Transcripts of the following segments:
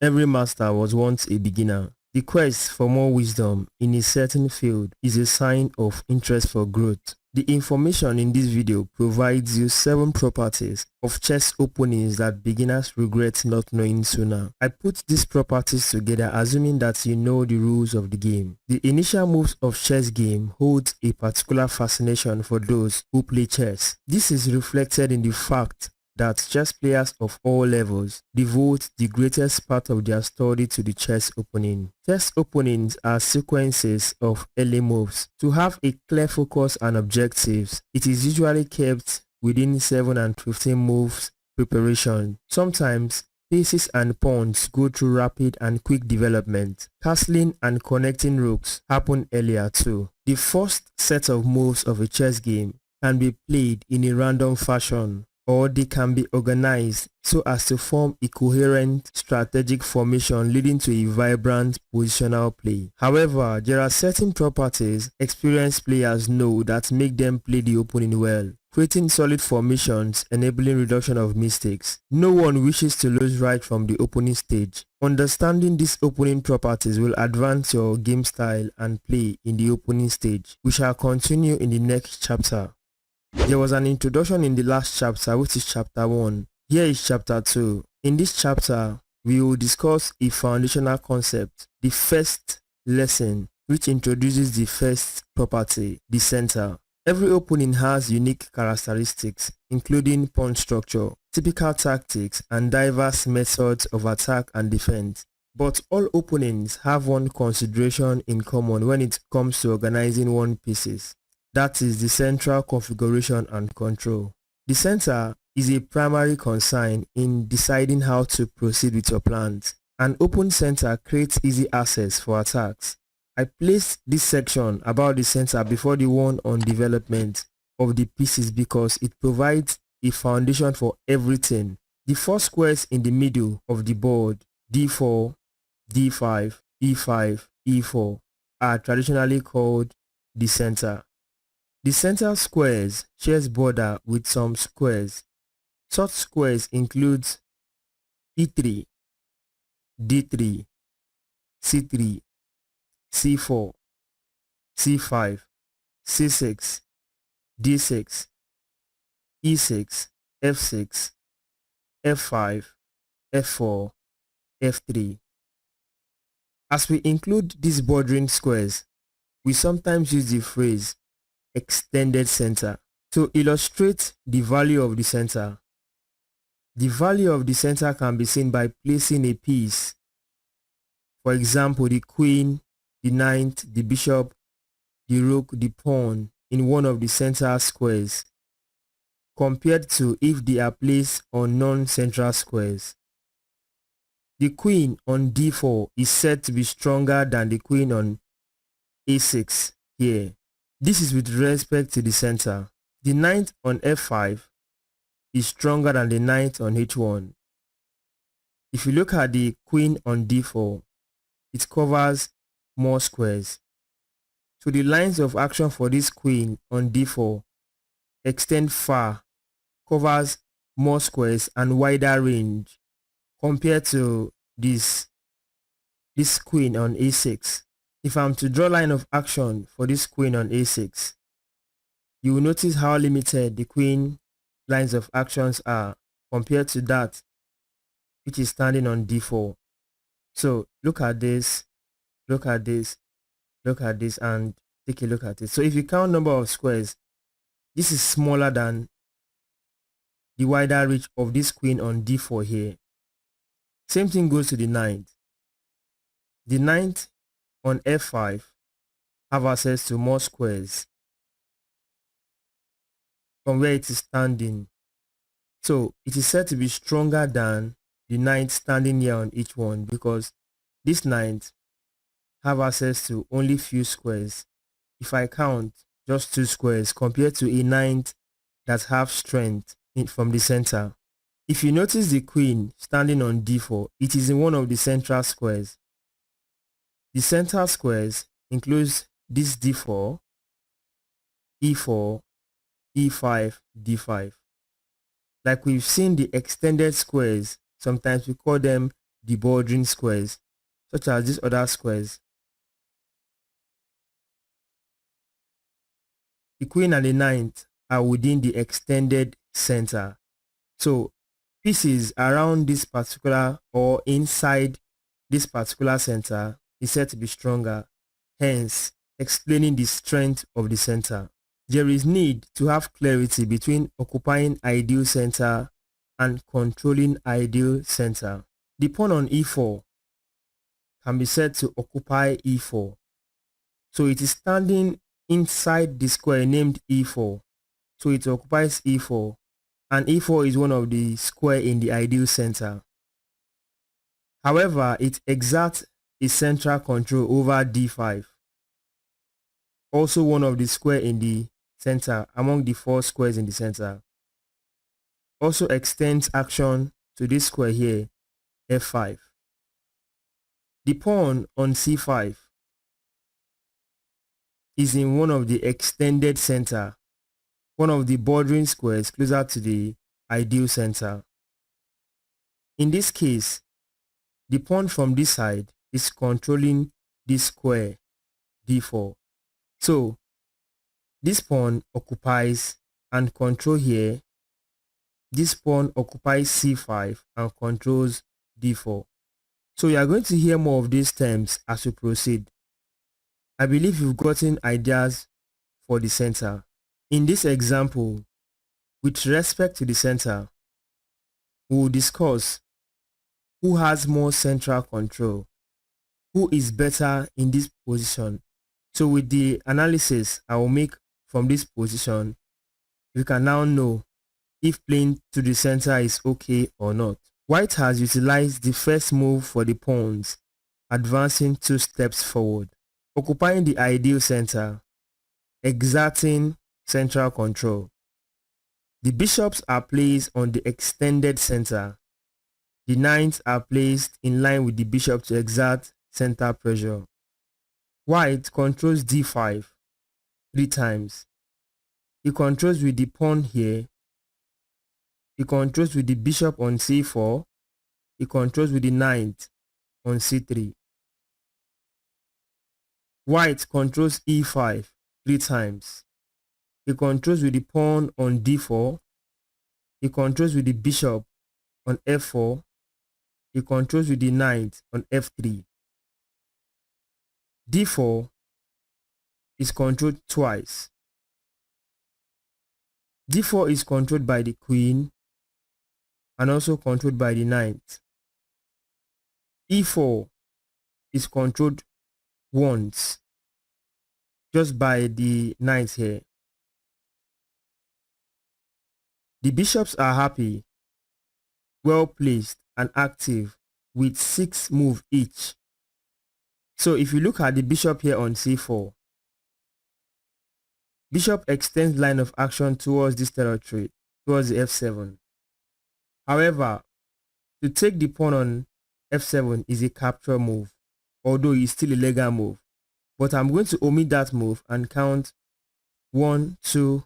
Every master was once a beginner. The quest for more wisdom in a certain field is a sign of interest for growth. The information in this video provides you 7 properties of chess openings that beginners regret not knowing sooner. I put these properties together assuming that you know the rules of the game. The initial moves of chess game holds a particular fascination for those who play chess. This is reflected in the fact that chess players of all levels devote the greatest part of their study to the chess opening. Chess openings are sequences of early moves. To have a clear focus and objectives, it is usually kept within 7 and 15 moves preparation. Sometimes, pieces and pawns go through rapid and quick development. Castling and connecting rooks happen earlier too. The first set of moves of a chess game can be played in a random fashion, or they can be organized so as to form a coherent strategic formation leading to a vibrant positional play. However, there are certain properties experienced players know that make them play the opening well, creating solid formations enabling reduction of mistakes. No one wishes to lose right from the opening stage. Understanding these opening properties will advance your game style and play in the opening stage. We shall continue in the next chapter. There was an introduction in the last chapter, which is chapter 1. Here is chapter 2. In this chapter, we will discuss a foundational concept, the first lesson, which introduces the first property, the center. Every opening has unique characteristics, including pawn structure, typical tactics, and diverse methods of attack and defense. But all openings have one consideration in common when it comes to organizing one pieces. That is the central configuration and control. The center is a primary concern in deciding how to proceed with your plans. An open center creates easy access for attacks. I placed this section about the center before the one on development of the pieces because it provides a foundation for everything. The 4 squares in the middle of the board, d4, d5, e5, e4, are traditionally called the center. The center squares shares border with some squares. Such squares include e3, d3, c3, c4, c5, c6, d6, e6, f6, f5, f4, f3. As we include these bordering squares, we sometimes use the phrase extended center to illustrate the value of the center. The value of the center can be seen by placing a piece, for example the queen, the knight, the bishop, the rook, the pawn, in one of the center squares, compared to if they are placed on non-central squares. The queen on d4 is said to be stronger than the queen on a6 here. This is with respect to the center. The knight on f5 is stronger than the knight on h1. If you look at the queen on d4, it covers more squares. So the lines of action for this queen on d4 extend far, covers more squares and wider range compared to this queen on a6. If I'm to draw line of action for this queen on a6, you will notice how limited the queen lines of actions are compared to that which is standing on d4. So look at this, look at this, look at this, and take a look at it. So if you count number of squares, this is smaller than the wider reach of this queen on d4 here. Same thing goes to the knight. The knight on f5 have access to more squares from where it is standing. So it is said to be stronger than the knight standing here on each one because this knight have access to only few squares. If I count just 2 squares compared to a knight that have strength from the center. If you notice the queen standing on d4, it is in one of the central squares. The central squares includes this d4, e4, e5, d5. Like we've seen the extended squares, sometimes we call them the bordering squares, such as these other squares. The queen and the knight are within the extended center. So pieces around this particular or inside this particular center is said to be stronger, hence explaining the strength of the center. There is need to have clarity between occupying ideal center and controlling ideal center. The pawn on e4 can be said to occupy e4. So it is standing inside the square named e4. So it occupies e4, and e4 is one of the square in the ideal center. However, it exerts a central control over d5, also one of the square in the center among the 4 squares in the center. Also extends action to this square here, f5. The pawn on c5 is in one of the extended center, one of the bordering squares closer to the ideal center. In this case, the pawn from this side is controlling this square, d4. So this pawn occupies and control here. This pawn occupies c5 and controls d4. So you are going to hear more of these terms as we proceed. I believe you've gotten ideas for the center. In this example, with respect to the center, we will discuss who has more central control, who is better in this position. So with the analysis I will make from this position, we can now know if playing to the center is okay or not. White has utilized the first move for the pawns, advancing 2 steps forward, occupying the ideal center, exerting central control. The bishops are placed on the extended center. The knights are placed in line with the bishop to exert center pressure. White controls d5 3 times. He controls with the pawn here. He controls with the bishop on c4. He controls with the knight on c3. White controls e5 3 times. He controls with the pawn on d4. He controls with the bishop on f4. He controls with the knight on f3. d4 is controlled twice. d4 is controlled by the queen and also controlled by the knight. e4 is controlled once, just by the knight here. The bishops are happy, well placed and active with 6 moves each. So if you look at the bishop here on c4, bishop extends line of action towards this territory, towards the f7. However, to take the pawn on f7 is a capture move, although it's still a legal move. But I'm going to omit that move and count 1, 2,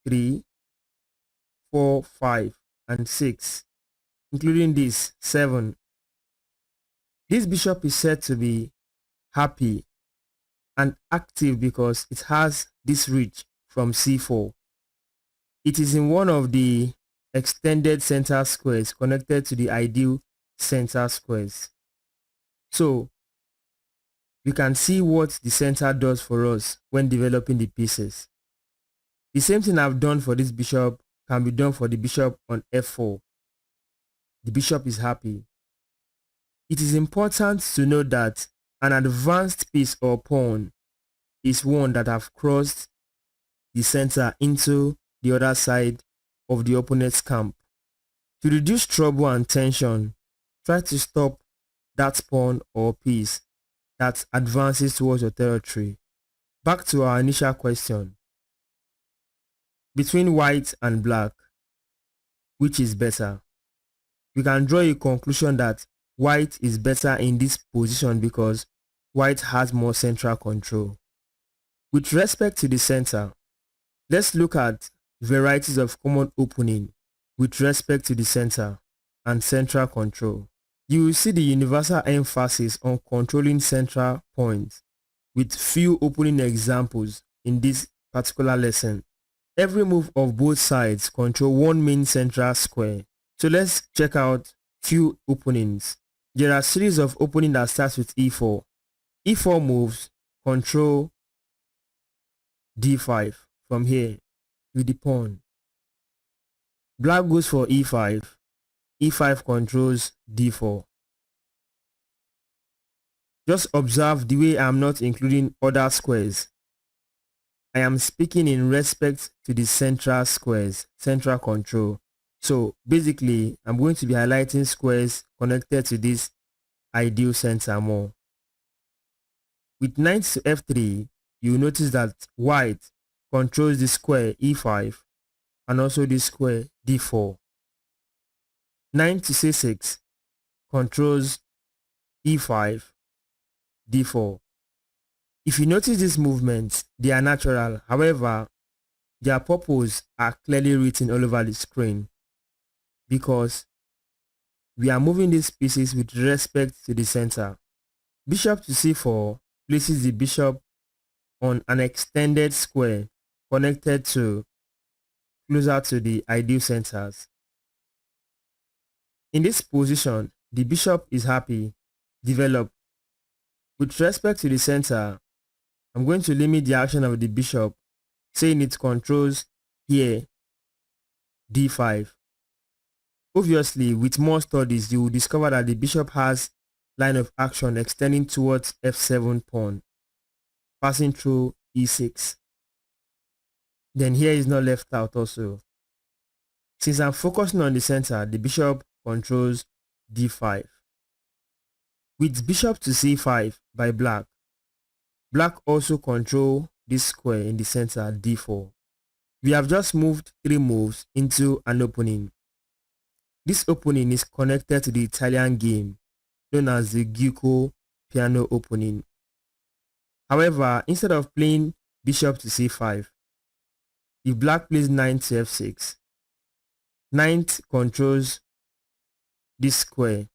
3, 4, 5, and 6, including this 7. This bishop is said to be happy and active because it has this reach from c4. It is in one of the extended center squares connected to the ideal center squares. So we can see what the center does for us when developing the pieces. The same thing I've done for this bishop can be done for the bishop on f4. The bishop is happy. It is important to know that an advanced piece or pawn is one that have crossed the center into the other side of the opponent's camp. To reduce trouble and tension, try to stop that pawn or piece that advances towards your territory. Back to our initial question. Between white and black, which is better? We can draw a conclusion that white is better in this position because white has more central control. With respect to the center, let's look at varieties of common opening with respect to the center and central control. You will see the universal emphasis on controlling central points with few opening examples in this particular lesson. Every move of both sides control one main central square. So let's check out few openings. There are series of opening that starts with e4. e4 moves control d5 from here with the pawn. Black goes for e5. e5 controls d4. Just observe the way I am not including other squares. I am speaking in respect to the central squares, central control. So basically, I'm going to be highlighting squares connected to this ideal center more. With knight to f3, you will notice that white controls the square e5 and also the square d4. Knight to c6 controls e5, d4. If you notice these movements, they are natural. However, their purpose are clearly written all over the screen because we are moving these pieces with respect to the center. Bishop to c4 places the bishop on an extended square connected to closer to the ideal centers. In this position, the bishop is happy, developed. With respect to the center, I'm going to limit the action of the bishop, saying it controls here d5. Obviously, with more studies, you will discover that the bishop has line of action extending towards f7 pawn, passing through e6. Then here is not left out also. Since I'm focusing on the center, the bishop controls d5. With bishop to c5 by black, black also control this square in the center d4. We have just moved 3 moves into an opening. This opening is connected to the Italian game known as the Guico piano opening. However, instead of playing bishop to c5, if black plays knight to f6, knight controls this square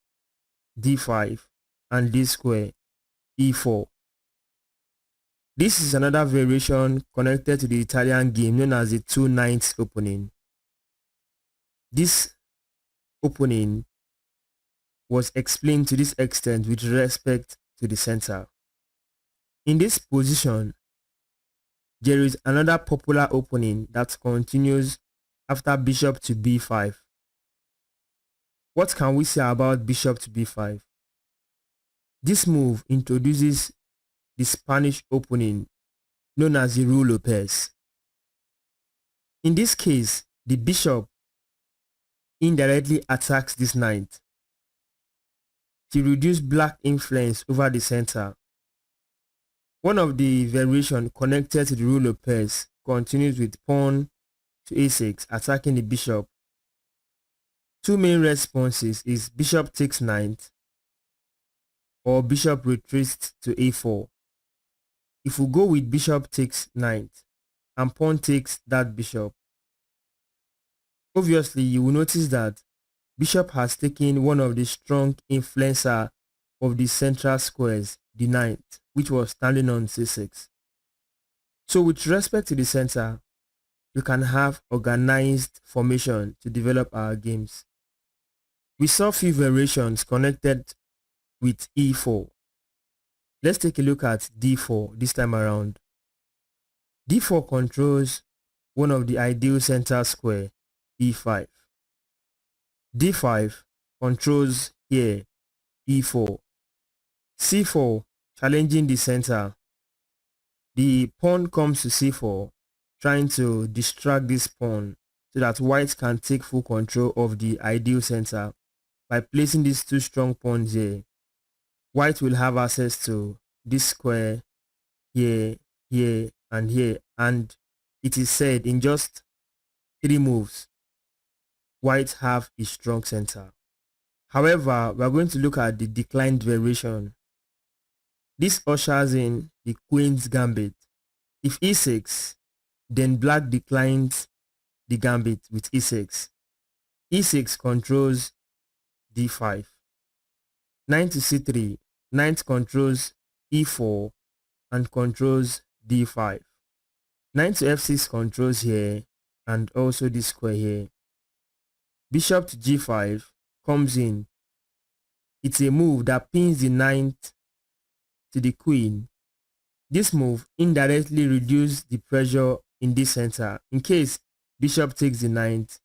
d5 and this square e4. This is another variation connected to the Italian game known as the two knights opening. This opening was explained to this extent with respect to the center. In this position, there is another popular opening that continues after bishop to b5. What can we say about bishop to b5? This move introduces the Spanish opening known as the Rue Lopez. In this case, the bishop indirectly attacks this knight to reduce black influence over the center. One of the variations connected to the Rue Lopez continues with pawn to a6 attacking the bishop. Two main responses is bishop takes knight or bishop retreats to a4. If we go with bishop takes knight and pawn takes that bishop, obviously you will notice that bishop has taken one of the strong influencer of the central squares, the knight, which was standing on c6. So with respect to the center, we can have organized formation to develop our games. We saw few variations connected with e4. Let's take a look at d4 this time around. d4 controls one of the ideal center square, e5. d5 controls here, e4. c4 challenging the center. The pawn comes to c4, trying to distract this pawn so that white can take full control of the ideal center. By placing these two strong pawns here, white will have access to this square here, here, and here, and it is said in just 3 moves, white have a strong center. However, we are going to look at the declined variation. This ushers in the queen's gambit. If e6, then black declines the gambit with e6. e6 controls d5. Knight to c3. Knight controls e4 and controls d5. Knight to f6 controls here and also this square here. Bishop to g5 comes in. It's a move that pins the knight to the queen. This move indirectly reduces the pressure in this center. In case bishop takes the knight,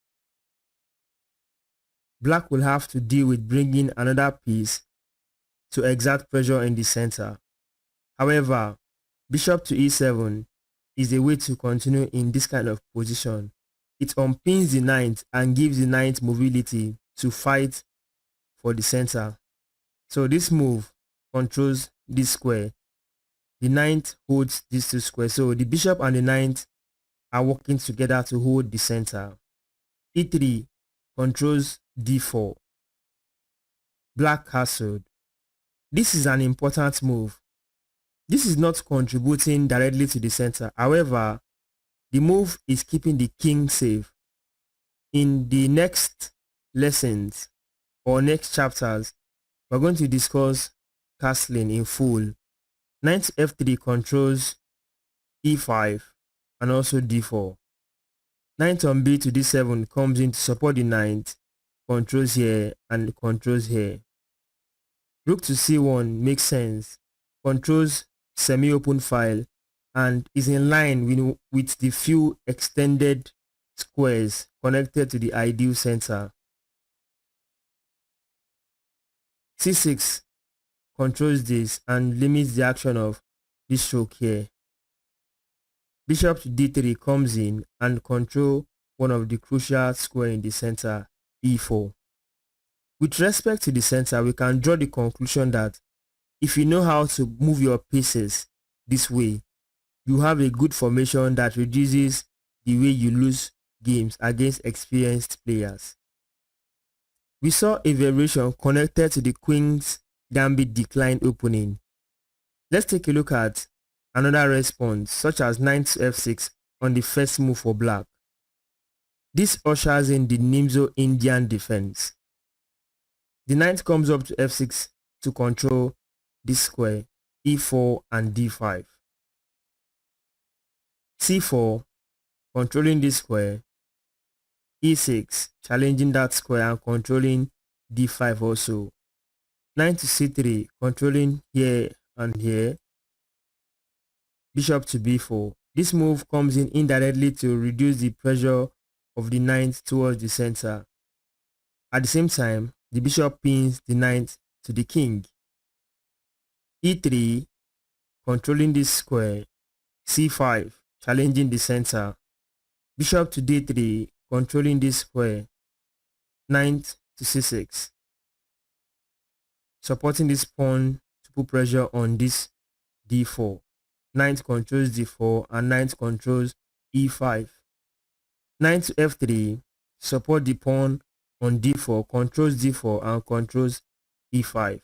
black will have to deal with bringing another piece to exert pressure in the center. However, bishop to e7 is a way to continue in this kind of position. It unpins the knight and gives the knight mobility to fight for the center. So this move controls this square. The knight holds these two squares. So the bishop and the knight are working together to hold the center. e3 controls d4. Black castled. This is an important move. This is not contributing directly to the center. However, the move is keeping the king safe. In the next lessons or next chapters, we're going to discuss castling in full. Knight to f3 controls e5 and also d4. Knight on b to d7 comes in to support the knight, controls here and controls here. Rook to c1 makes sense, controls semi-open file and is in line with the few extended squares connected to the ideal center. c6 controls this and limits the action of this stroke here. Bishop to d3 comes in and control one of the crucial square in the center, e4. With respect to the center, we can draw the conclusion that if you know how to move your pieces this way, you have a good formation that reduces the way you lose games against experienced players. We saw a variation connected to the Queen's Gambit decline opening. Let's take a look at another response, such as knight to f6 on the first move for black. This ushers in the Nimzo Indian defense. The knight comes up to f6 to control this square, e4 and d5. c4 controlling this square, e6 challenging that square and controlling d5 also. Knight to c3 controlling here and here. Bishop to b4. This move comes in indirectly to reduce the pressure of the knight towards the center. At the same time, the bishop pins the knight to the king. e3 controlling this square, c5 challenging the center. Bishop to d3 controlling this square, knight to c6 supporting this pawn to put pressure on this d4. Knight controls d4 and knight controls e5. Knight to f3 support the pawn on d4, controls d4 and controls e5.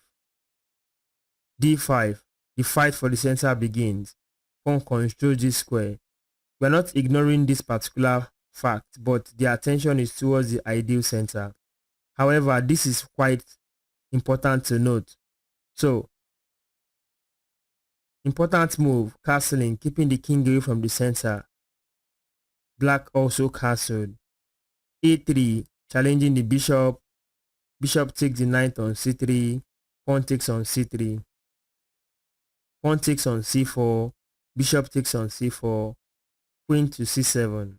d5, the fight for the center begins. Pawn controls this square. We are not ignoring this particular fact, but the attention is towards the ideal center. However, this is quite important to note. So, important move, castling, keeping the king away from the center. Black also castled. a3, challenging the bishop. Bishop takes the knight on c3. Pawn takes on c3. Pawn takes on c4. Bishop takes on c4. Queen to c7.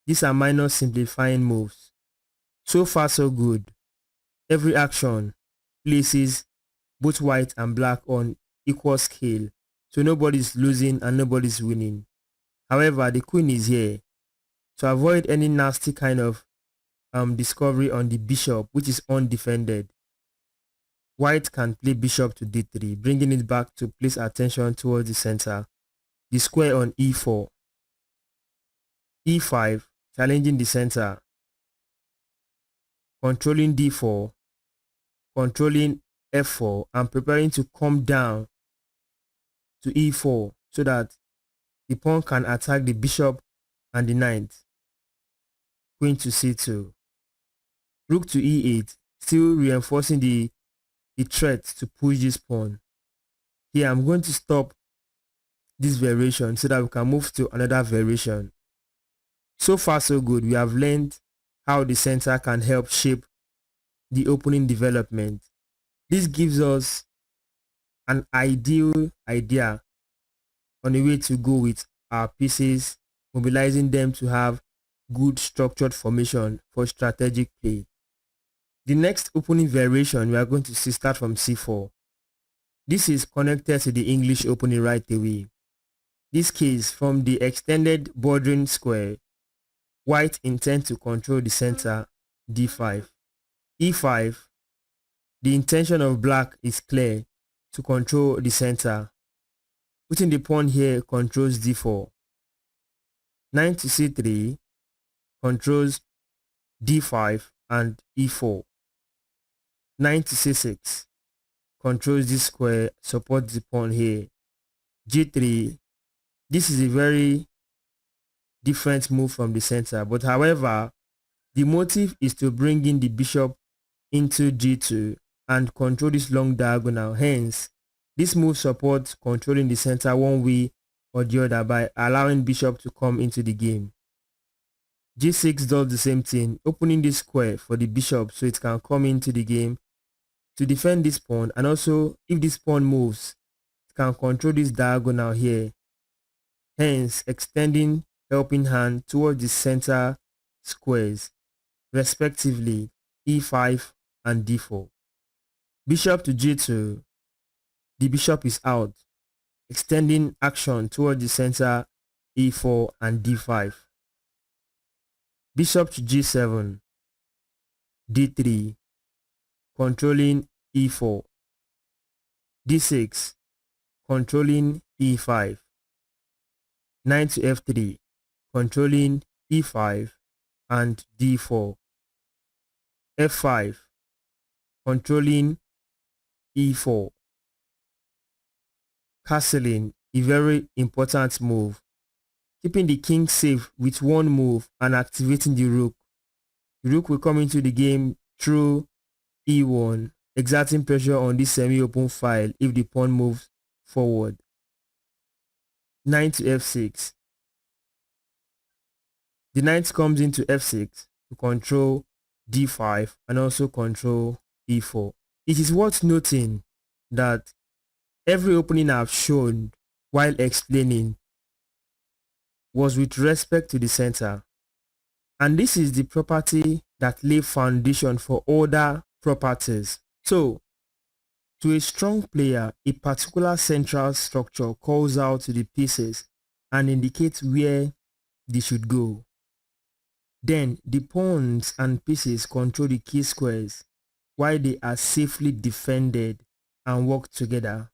These are minor simplifying moves. So far so good. Every action places both white and black on equal scale, so nobody's losing and nobody's winning. However, the queen is here to avoid any nasty kind of discovery on the bishop, which is undefended. White can play bishop to d3, bringing it back to place attention towards the center. The square on e4. e5, challenging the center. Controlling d4. Controlling f4 and preparing to come down to e4 so that the pawn can attack the bishop and the knight. Queen to c2. Rook to e8, still reinforcing the a threat to push this pawn. Here I'm going to stop this variation so that we can move to another variation. So far so good. We have learned how the center can help shape the opening development. This gives us an ideal idea on a way to go with our pieces, mobilizing them to have good structured formation for strategic play. The next opening variation we are going to see start from c4. This is connected to the English opening right away. This case, from the extended bordering square, white intend to control the center, d5. e5, the intention of black is clear, to control the center. Putting the pawn here controls d4. Knight to c3 controls d5 and e4. Knight to c6 controls this square, supports the pawn here. g3, this is a very different move from the center, but however, the motive is to bring in the bishop into g2 and control this long diagonal. Hence, this move supports controlling the center one way or the other by allowing bishop to come into the game. g6 does the same thing, opening this square for the bishop so it can come into the game to defend this pawn, and also if this pawn moves, it can control this diagonal here, hence extending helping hand towards the center squares, respectively e5 and d4. Bishop to g2, the bishop is out, extending action towards the center e4 and d5. Bishop to g7, d3, controlling e4, d6, controlling e5, knight to f3, controlling e5 and d4, f5, controlling e4, castling, a very important move, keeping the king safe with one move and activating the rook. The rook will come into the game through e1, exerting pressure on this semi-open file if the pawn moves forward. Knight to f6. The knight comes into f6 to control d5 and also control e4. It is worth noting that every opening I've shown while explaining was with respect to the center, and this is the property that lay foundation for other properties. So, to a strong player, a particular central structure calls out to the pieces and indicates where they should go. Then the pawns and pieces control the key squares while they are safely defended and work together.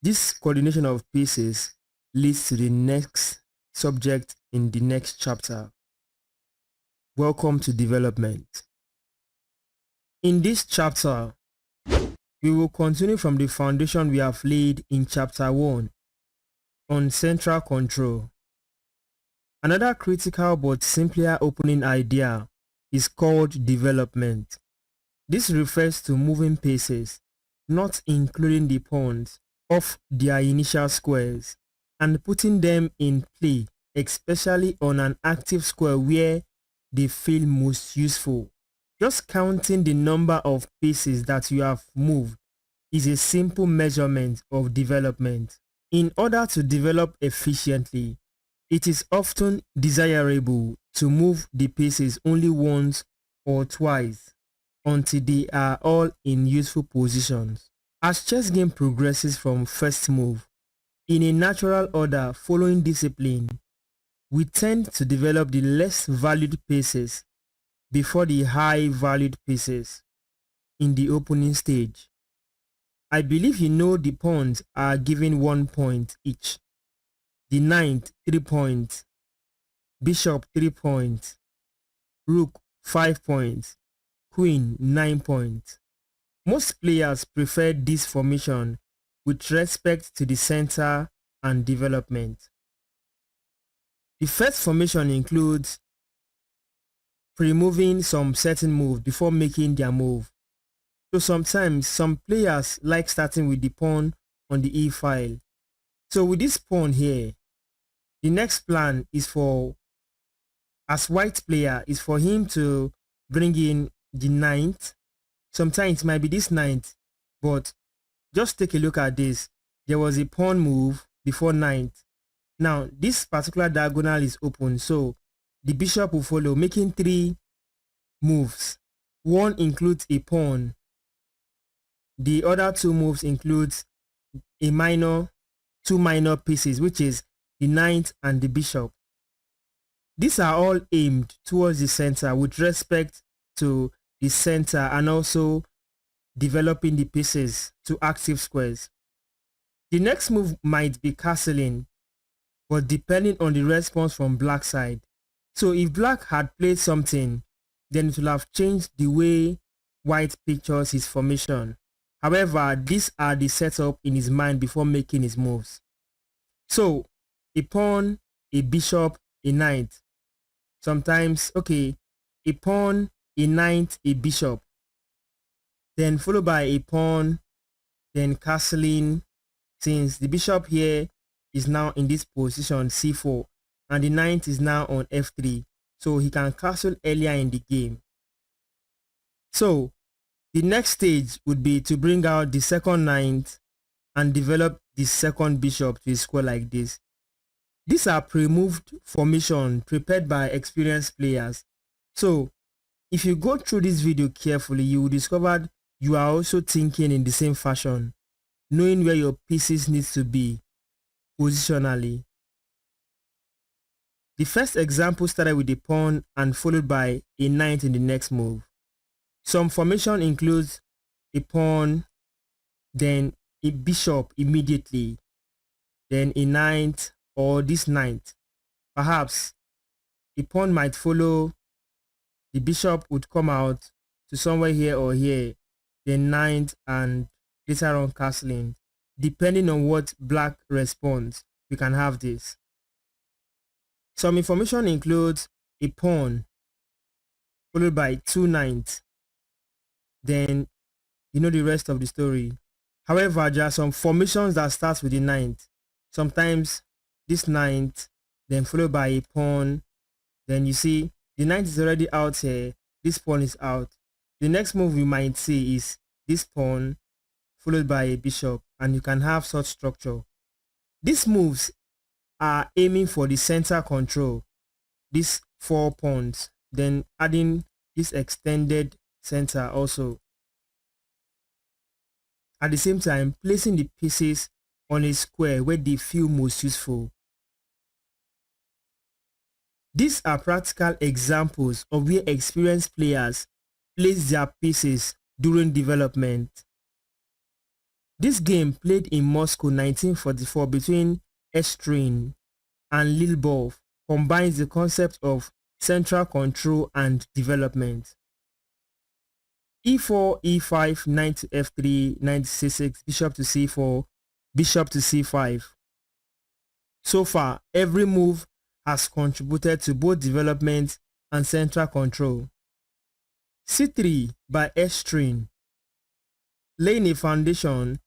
This coordination of pieces leads to the next subject in the next chapter. Welcome to development. In this chapter, we will continue from the foundation we have laid in chapter 1 on central control. Another critical but simpler opening idea is called development. This refers to moving pieces, not including the pawns, off their initial squares and putting them in play, especially on an active square where they feel most useful. Just counting the number of pieces that you have moved is a simple measurement of development. In order to develop efficiently, it is often desirable to move the pieces only once or twice until they are all in useful positions. As chess game progresses from first move, in a natural order following discipline, we tend to develop the less valued pieces before the high valued pieces in the opening stage. I believe you know the pawns are given 1 point each, the knight 3 points, bishop 3 points, rook 5 points, queen 9 points. Most players prefer this formation with respect to the center and development. The first formation includes pre-moving some certain moves before making their move. So sometimes some players like starting with the pawn on the e file. So with this pawn here, the next plan is for, as white player, is for him to bring in the ninth. Sometimes it might be this ninth, but just take a look at this. There was a pawn move before ninth. Now this particular diagonal is open, so the bishop will follow, making 3 moves. One includes a pawn. The other 2 moves includes two minor pieces, which is the knight and the bishop. These are all aimed towards the center with respect to the center and also developing the pieces to active squares. The next move might be castling, but depending on the response from black side. So if black had played something, then it will have changed the way white pictures his formation. However, these are the setup in his mind before making his moves. So a pawn, a bishop, a knight. Sometimes, okay, a pawn, a knight, a bishop. Then followed by a pawn, then castling, since the bishop here is now in this position c4 and the knight is now on f3, so he can castle earlier in the game. So the next stage would be to bring out the second knight and develop the second bishop to a square like this. These are pre-moved formation prepared by experienced players. So if you go through this video carefully, you will discover you are also thinking in the same fashion, knowing where your pieces need to be positionally. The first example started with a pawn and followed by a knight in the next move. Some formation includes a pawn, then a bishop immediately, then a knight or this knight. Perhaps a pawn might follow, the bishop would come out to somewhere here or here, then knight and later on castling. Depending on what black responds, we can have this. Some information includes a pawn followed by 2 knights. Then you know the rest of the story. However, there are some formations that starts with the knight. Sometimes this knight, then followed by a pawn. Then you see the knight is already out here. This pawn is out. The next move we might see is this pawn followed by a bishop, and you can have such structure. These moves are aiming for the center control, these 4 pawns, then adding this extended center also. At the same time, placing the pieces on a square where they feel most useful. These are practical examples of where experienced players place their pieces during development. This game, played in Moscow 1944 between Estrin and Lilbov, combines the concept of central control and development. e4, e5, knight to f3, knight to c6, bishop to c4, bishop to c5. So far, every move has contributed to both development and central control. c3 by Estrin, laying a foundation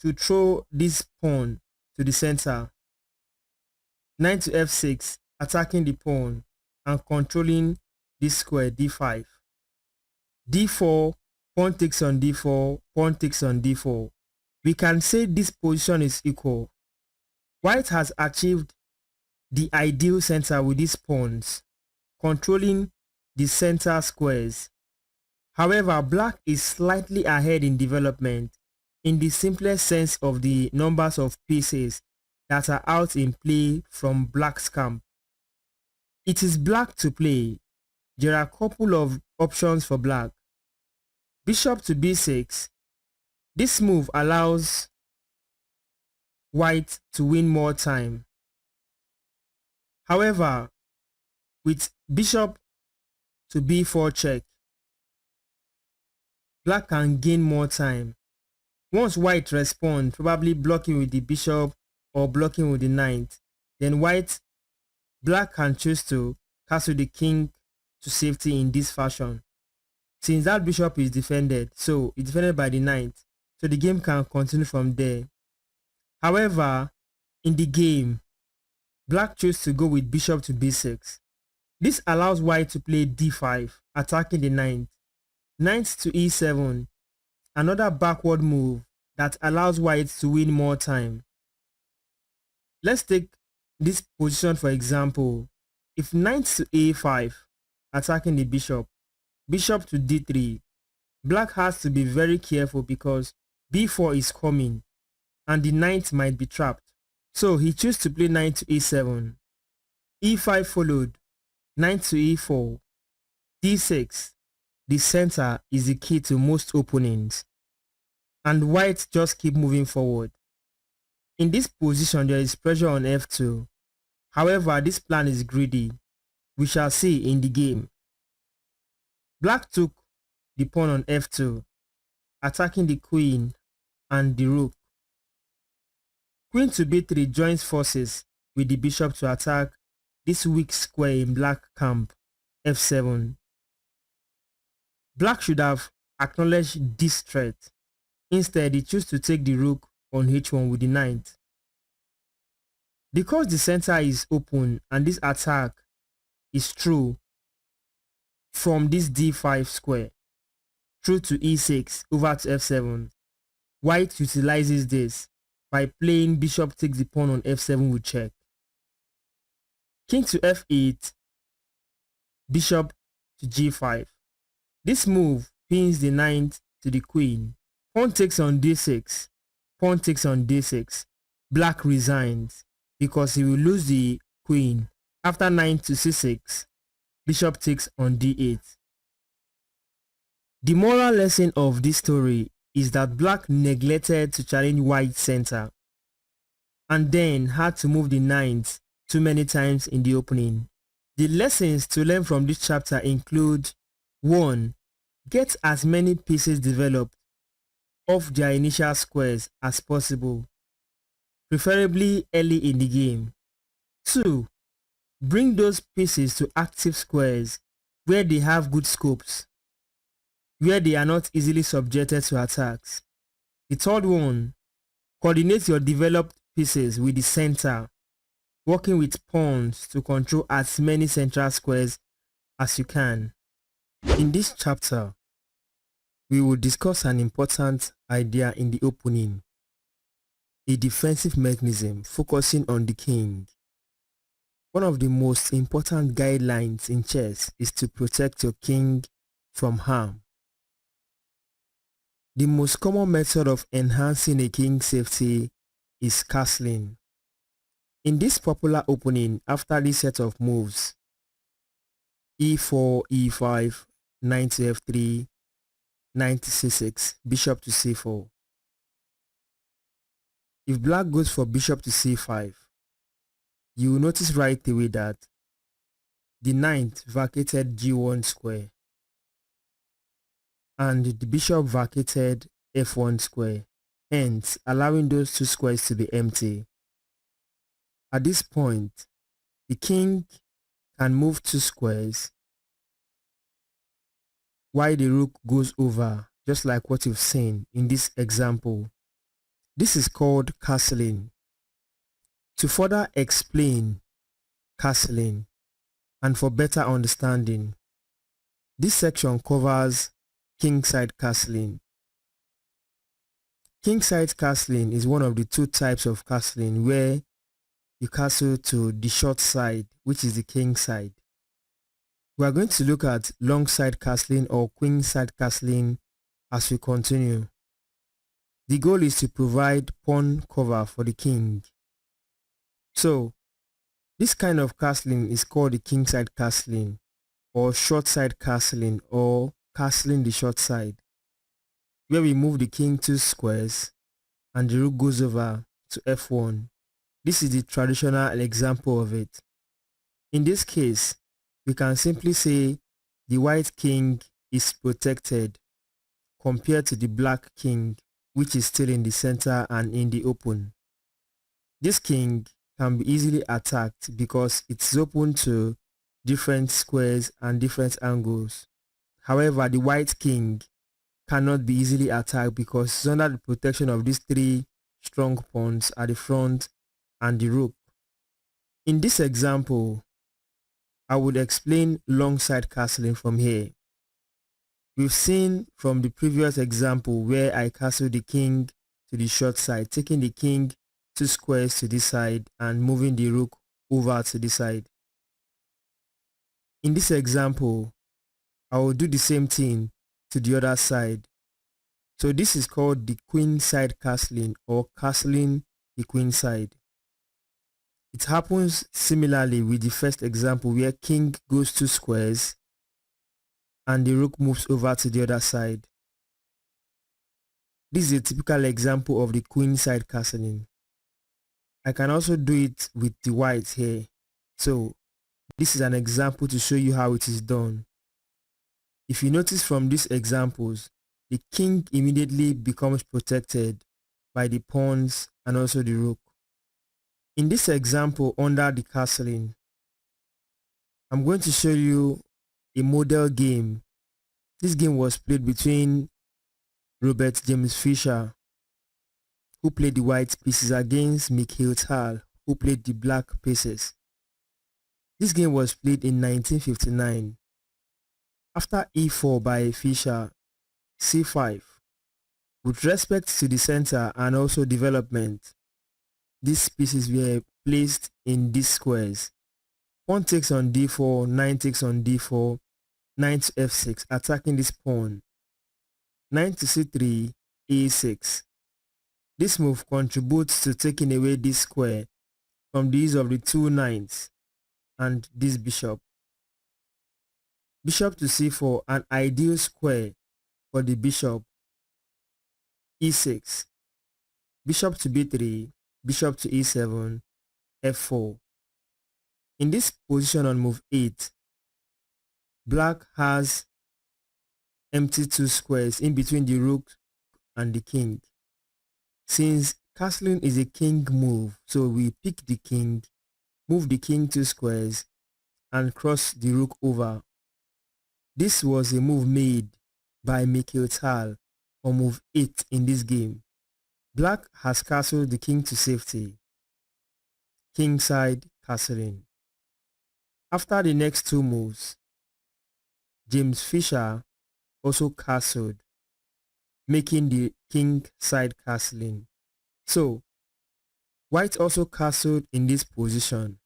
to throw this pawn to the center. Knight to f6, attacking the pawn and controlling this square d5. d4, pawn takes on d4, pawn takes on d4. We can say this position is equal. White has achieved the ideal center with these pawns, controlling the center squares. However, black is slightly ahead in development in the simplest sense of the numbers of pieces that are out in play from black's camp. It is black to play. There are a couple of options for black. Bishop to b6. This move allows white to win more time. However, with bishop to b4 check, black can gain more time. Once white responds, probably blocking with the bishop or blocking with the knight, then black can choose to castle the king to safety in this fashion. Since that bishop is defended, so it's defended by the knight, so the game can continue from there. However, in the game, black chose to go with bishop to b6. This allows white to play d5, attacking the knight. Knight to e7, another backward move that allows white to win more time. Let's take this position for example. If knight to a5, attacking the bishop, bishop to d3, black has to be very careful because b4 is coming and the knight might be trapped. So he chose to play knight to e7, e5 followed, knight to e4, d6. The center is the key to most openings, and white just keep moving forward. In this position, there is pressure on f2. However, this plan is greedy. We shall see in the game. Black took the pawn on f2, attacking the queen and the rook. Queen to b3 joins forces with the bishop to attack this weak square in black camp, f7. Black should have acknowledged this threat. Instead, he chose to take the rook on h1 with the knight. Because the center is open and this attack is true from this d5 square through to e6 over to f7, white utilizes this by playing bishop takes the pawn on f7 with check. King to f8, bishop to g5. This move pins the knight to the queen. Pawn takes on d6, pawn takes on d6. Black resigns because he will lose the queen. After knight to c6, bishop takes on d8. The moral lesson of this story is that black neglected to challenge white's center and then had to move the knight too many times in the opening. The lessons to learn from this chapter include: 1. Get as many pieces developed off their initial squares as possible, preferably early in the game. 2. Bring those pieces to active squares where they have good scopes, where they are not easily subjected to attacks. The third one, coordinate your developed pieces with the center, working with pawns to control as many central squares as you can. In this chapter, we will discuss an important idea in the opening, a defensive mechanism focusing on the king. One of the most important guidelines in chess is to protect your king from harm. The most common method of enhancing a king's safety is castling. In this popular opening, after this set of moves, e4, e5, knight to f3, knight to c6, bishop to c4. If black goes for bishop to c5, you will notice right away that the knight vacated g1 square and the bishop vacated f1 square, hence allowing those two squares to be empty. At this point, the king can move two squares while the rook goes over, just like what you've seen in this example. This is called castling. To further explain castling and for better understanding, this section covers kingside castling. Kingside castling is one of the two types of castling where you castle to the short side, which is the king side. We are going to look at long side castling or queenside castling as we continue. The goal is to provide pawn cover for the king. So, this kind of castling is called the kingside castling or short side castling or castling the short side, where we move the king two squares and the rook goes over to f1. This is the traditional example of it. In this case, we can simply say the white king is protected compared to the black king, which is still in the center and in the open. This king can be easily attacked because it's open to different squares and different angles. However, the white king cannot be easily attacked because it's under the protection of these three strong pawns at the front and the rook. In this example, I would explain long side castling from here. We've seen from the previous example where I castled the king to the short side, taking the king 2 squares to this side and moving the rook over to this side. In this example, I will do the same thing to the other side. So this is called the queen side castling or castling the queen side. It happens similarly with the first example where king goes 2 squares and the rook moves over to the other side. This is a typical example of the queen side castling. I can also do it with the white here. So this is an example to show you how it is done. If you notice from these examples, the king immediately becomes protected by the pawns and also the rook. In this example under the castling, I'm going to show you a model game. This game was played between Robert James Fisher, who played the white pieces, against Mikhail Tal, who played the black pieces. This game was played in 1959. After e4 by Fisher, c5. With respect to the center and also development, these pieces were placed in these squares. Pawn takes on d4, knight takes on d4, knight to f6, attacking this pawn. Knight to c3, a6. This move contributes to taking away this square from the use of the 2 knights and this bishop. Bishop to c4, an ideal square for the bishop. e6. Bishop to b3, bishop to e7, f4. In this position on move 8, black has empty 2 squares in between the rook and the king. Since castling is a king move, so we pick the king, move the king 2 squares and cross the rook over. This was a move made by Mikhail Tal on move 8 in this game. Black has castled the king to safety. Kingside castling. After the next 2 moves, James Fisher also castled, making the king side castling. So, white also castled in this position.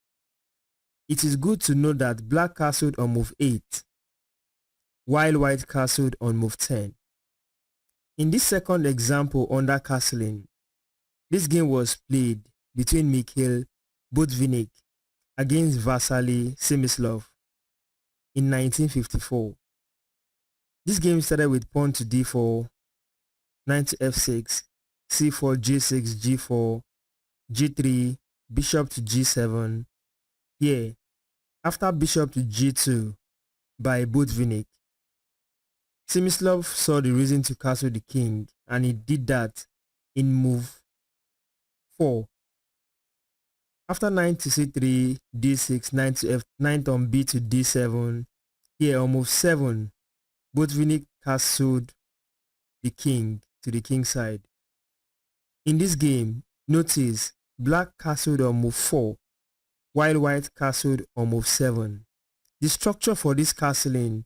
It is good to know that black castled on move 8, while white castled on move 10. In this second example under castling, this game was played between Mikhail Botvinnik against Vasily Semislov in 1954. This game started with pawn to d4, knight to f6, c4, g6, g4, g3, bishop to g7. Here, after bishop to g2 by Botvinnik, Semislov saw the reason to castle the king, and he did that in move 4. After knight to c3, d6, knight to f, knight on b to d7. Here on move 7, Botvinnik castled the king to the king side. In this game, notice black castled on move 4, while white castled on move 7. The structure for this castling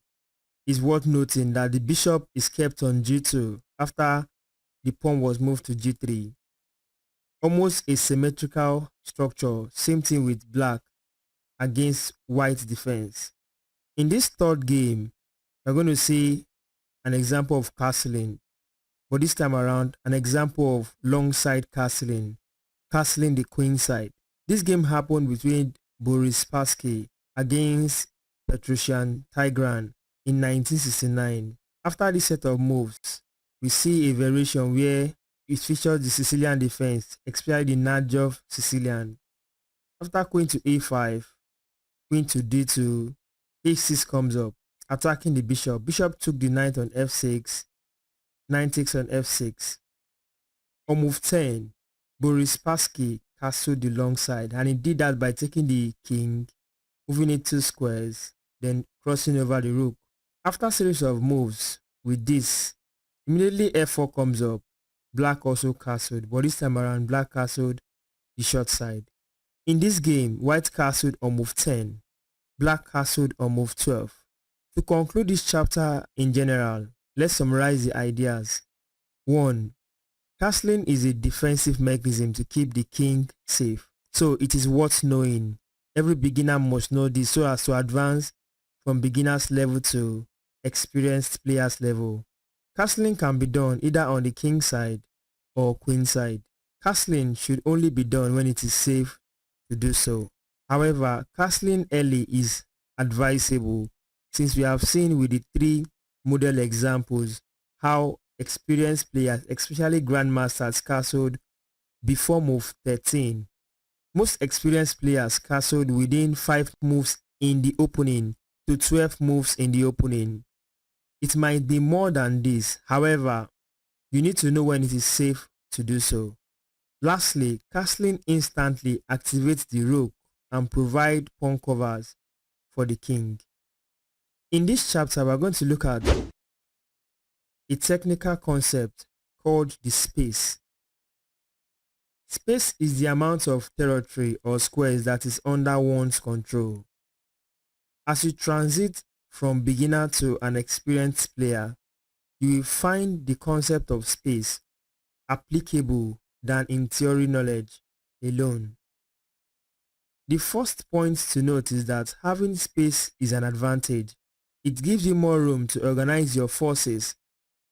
is worth noting that the bishop is kept on g2 after the pawn was moved to g3. Almost a symmetrical structure, same thing with black against white defense. In this third game, we're going to see an example of castling, but this time around an example of long side castling, castling the queen side. This game happened between Boris Spassky against Petrosian Tigran in 1969. After this set of moves, we see a variation where it features the Sicilian defense, especially the Nadjov Sicilian. After queen to a5, queen to d2, h6 comes up, attacking the bishop. Bishop took the knight on f6, knight takes on f6. On move 10, Boris Spassky castled the long side, and he did that by taking the king, moving it 2 squares, then crossing over the rook. After series of moves with this, immediately f4 comes up. Black also castled, but this time around black castled the short side. In this game, white castled on move 10, black castled on move 12. To conclude this chapter in general, let's summarize the ideas. 1. Castling is a defensive mechanism to keep the king safe, so it is worth knowing. Every beginner must know this so as to advance from beginner's level to experienced player's level. Castling can be done either on the king side or queen side. Castling should only be done when it is safe to do so. However, castling early is advisable since we have seen with the three model examples how experienced players, especially grandmasters, castled before move 13. Most experienced players castled within 5 moves in the opening to 12 moves in the opening. It might be more than this, however, you need to know when it is safe to do so. Lastly, castling instantly activates the rook and provide pawn covers for the king. In this chapter, we are going to look at a technical concept called the space. Space is the amount of territory or squares that is under one's control. As you transit from beginner to an experienced player, you will find the concept of space applicable than in theory knowledge alone. The first point to note is that having space is an advantage. It gives you more room to organize your forces.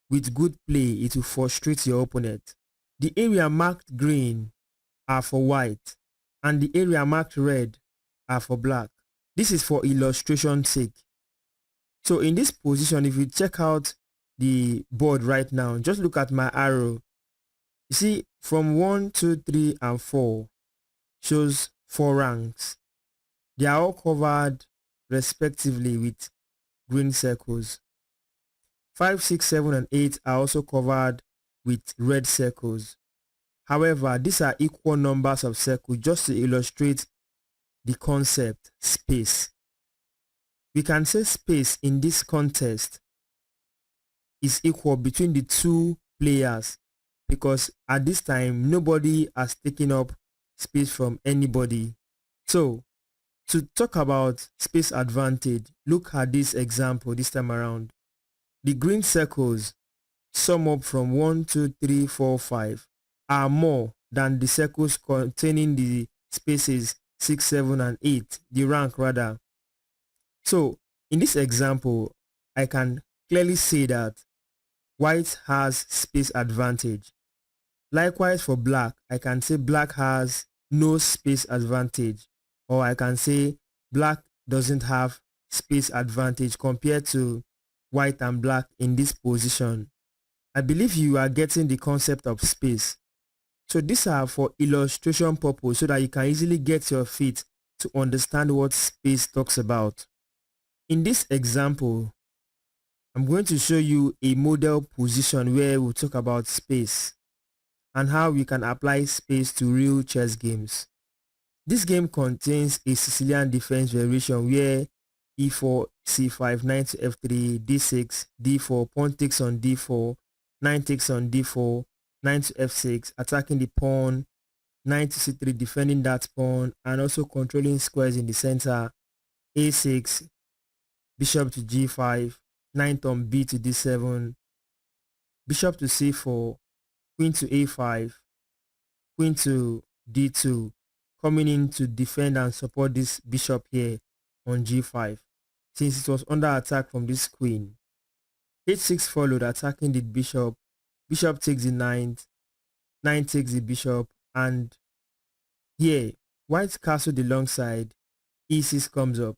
With good play, it will frustrate your opponent. The area marked green are for white and the area marked red are for black. This is for illustration's sake. So in this position, if you check out the board right now, just look at my arrow. You see from 1, 2, 3 and 4 shows 4 ranks. They are all covered respectively with green circles. 5, 6, 7 and 8 are also covered with red circles. However, these are equal numbers of circles just to illustrate the concept space. We can say space in this context is equal between the two players because at this time nobody has taken up space from anybody. So to talk about space advantage, look at this example this time around. The green circles sum up from 1, 2, 3, 4, 5 are more than the circles containing the spaces 6, 7 and 8, the rank rather. So in this example, I can clearly say that white has space advantage. Likewise for black, I can say black has no space advantage, or I can say black doesn't have space advantage compared to white and black in this position. I believe you are getting the concept of space. So these are for illustration purpose so that you can easily get your feet to understand what space talks about. In this example, I'm going to show you a model position where we'll talk about space and how we can apply space to real chess games. This game contains a Sicilian defense variation where e4, c5, knight to f3, d6, d4, pawn takes on d4, knight takes on d4, knight to f6, attacking the pawn, knight to c3, defending that pawn, and also controlling squares in the center, a6, bishop to g5, knight on b to d7, bishop to c4, queen to a5, queen to d2, coming in to defend and support this bishop here on g5 since it was under attack from this queen. h6 followed, attacking the bishop. Bishop takes the knight, knight takes the bishop, and here white castled the long side. e6 comes up.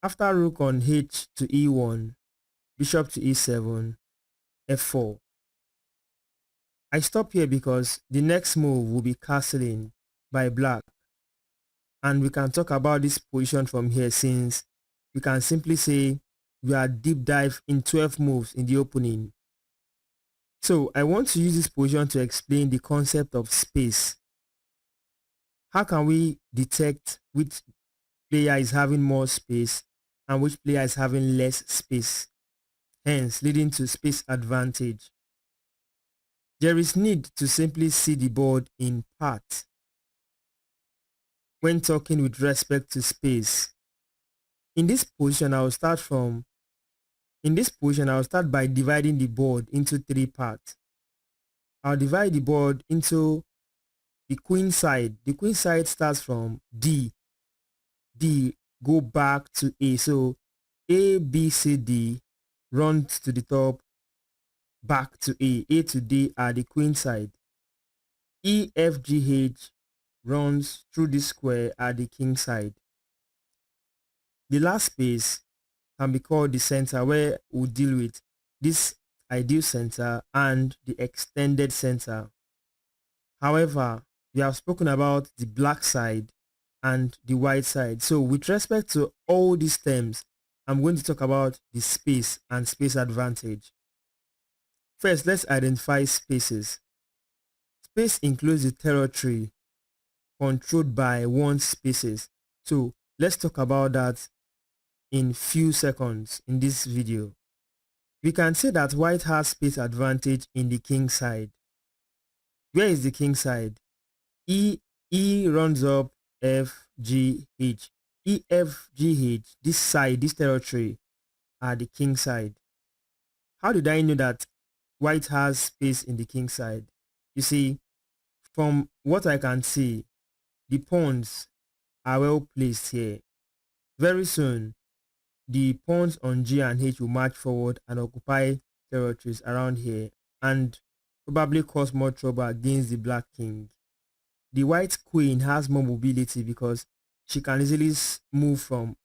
After rook on h to e1, bishop to e7, f4. I stop here because the next move will be castling by black, and we can talk about this position from here since we can simply say we are deep dive in 12 moves in the opening. So I want to use this position to explain the concept of space. How can we detect which player is having more space and which player is having less space? hence leading to space advantage. There is need to simply see the board in part when talking with respect to space. In this position, I'll start by dividing the board into three parts. I'll divide the board into the queen side. The queen side starts from D. D go back to A. So A, B, C, D runs to the top, back to A. A to D are the queen side. E, F, G, H runs through this square at the king side. The last space can be called the center, where we'll deal with this ideal center and the extended center. However, we have spoken about the black side and the white side. So with respect to all these terms, I'm going to talk about the space and space advantage. First, let's identify spaces. Space includes the territory controlled by one's spaces. So let's talk about that in few seconds in this video. We can say that white has space advantage in the king side. Where is the king side? E runs up F, G, H. E, F, G, H, this side, this territory are the king side. How did I know that white has space in the king side? You see, from what I can see, the pawns are well placed here. Very soon, the pawns on G and H will march forward and occupy territories around here and probably cause more trouble against the black king. The white queen has more mobility because she can easily move from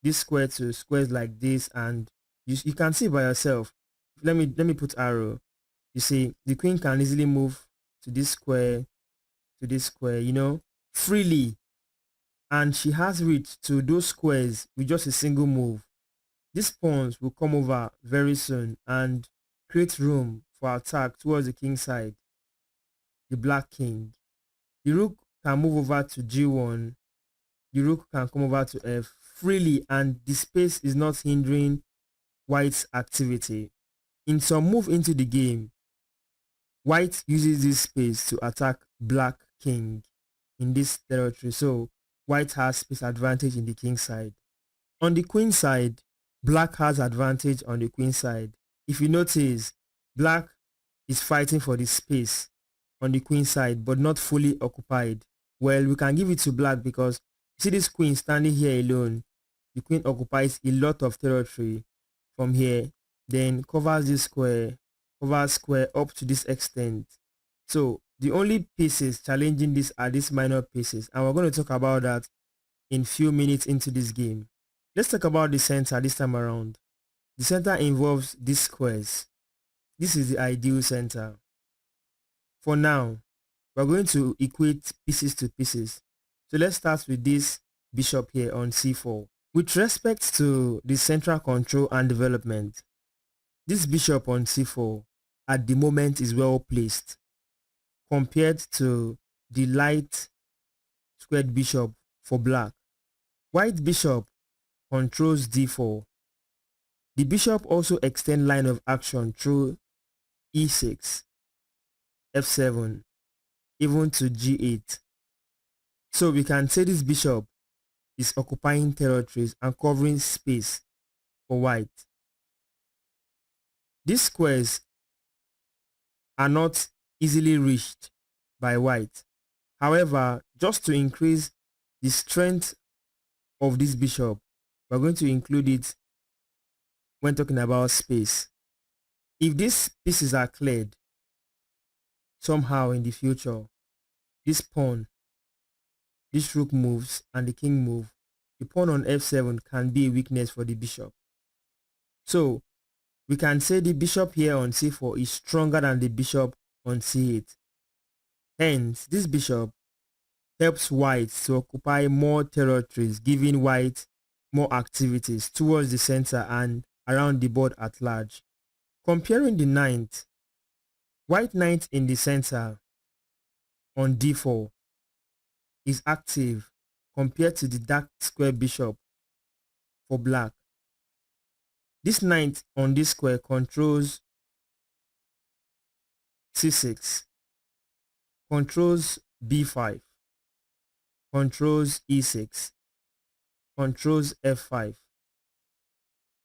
this square to squares like this, and you can see by yourself. Let me put arrow. You see, the queen can easily move to this square, freely, and she has reached to those squares with just a single move. These pawns will come over very soon and create room for attack towards the king side, the black king. The rook can move over to G1, the rook can come over to F freely, and the space is not hindering white's activity. In some move into the game, white uses this space to attack black king in this territory, so white has space advantage in the king side. On the queen side, black has advantage on the queen side. If you notice, black is fighting for the space on the queen side but not fully occupied. Well, we can give it to black because see this queen standing here alone. The queen occupies a lot of territory from here, then covers this square, covers square up to this extent. So the only pieces challenging this are these minor pieces, and we're going to talk about that in few minutes into this game. Let's talk about the center this time around. The center involves these squares. This is the ideal center. For now, we're going to equate pieces to pieces. So let's start with this bishop here on c4. With respect to the central control and development, this bishop on c4 at the moment is well placed compared to the light squared bishop for black. White bishop controls d4. The bishop also extends line of action through e6, f7, even to g8. So we can say this bishop is occupying territories and covering space for white. These squares are not easily reached by white. However, just to increase the strength of this bishop, we're going to include it when talking about space. If these pieces are cleared somehow in the future, this pawn, this rook moves and the king move, the pawn on f7 can be a weakness for the bishop. So we can say the bishop here on c4 is stronger than the bishop on c8. Hence, this bishop helps white to occupy more territories, giving white more activities towards the center and around the board at large. Comparing the knight, white knight in the center on d4 is active compared to the dark square bishop for black. This knight on this square controls c6, controls b5, controls e6, controls f5.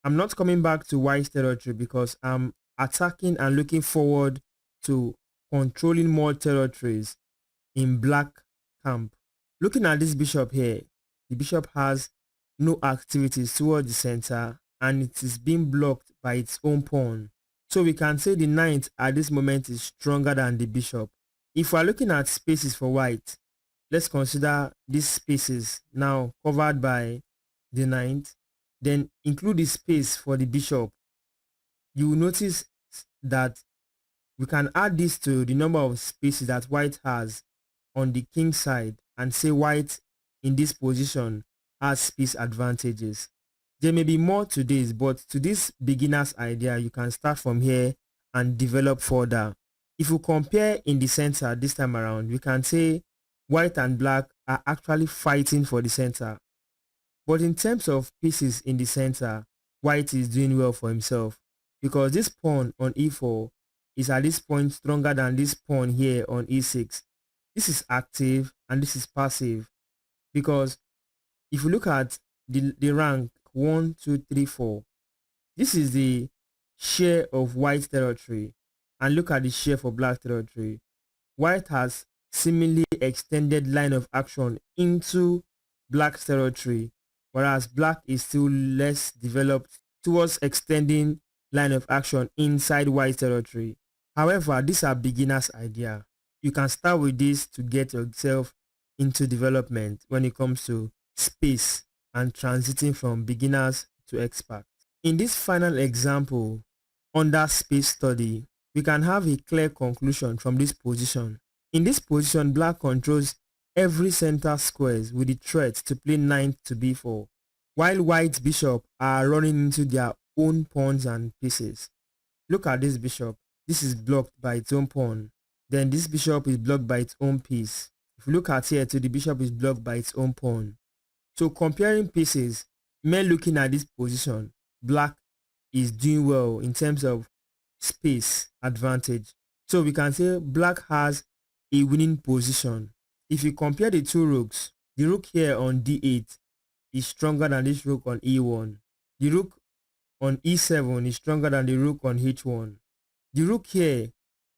I'm not coming back to white territory because I'm attacking and looking forward to controlling more territories in black camp. Looking at this bishop here, the bishop has no activities towards the center and it is being blocked by its own pawn. So we can say the knight at this moment is stronger than the bishop. If we're looking at spaces for white, let's consider these spaces now covered by the knight, then include the space for the bishop. You will notice that we can add this to the number of spaces that white has on the king side and say white in this position has space advantages. There may be more to this, but to this beginner's idea, you can start from here and develop further. If you compare in the center this time around, we can say white and black are actually fighting for the center. But in terms of pieces in the center, white is doing well for himself because this pawn on e4 is at this point stronger than this pawn here on e6. This is active and this is passive because if you look at the rank 1, 2, 3, 4, this is the share of white territory, and look at the share for black territory. White has seemingly extended line of action into black territory, whereas black is still less developed towards extending line of action inside white territory. However, these are beginners' idea. You can start with this to get yourself into development when it comes to space and transiting from beginners to experts. In this final example, under space study, we can have a clear conclusion from this position. In this position, black controls every center squares with the threat to play knight to b4, while white bishop are running into their own pawns and pieces. Look at this bishop. This is blocked by its own pawn. Then this bishop is blocked by its own piece. If you look at here too, the bishop is blocked by its own pawn. So comparing pieces, men looking at this position, black is doing well in terms of space advantage. So we can say black has a winning position. If you compare the two rooks, the rook here on d8 is stronger than this rook on e1. The rook on e7 is stronger than the rook on h1. The rook here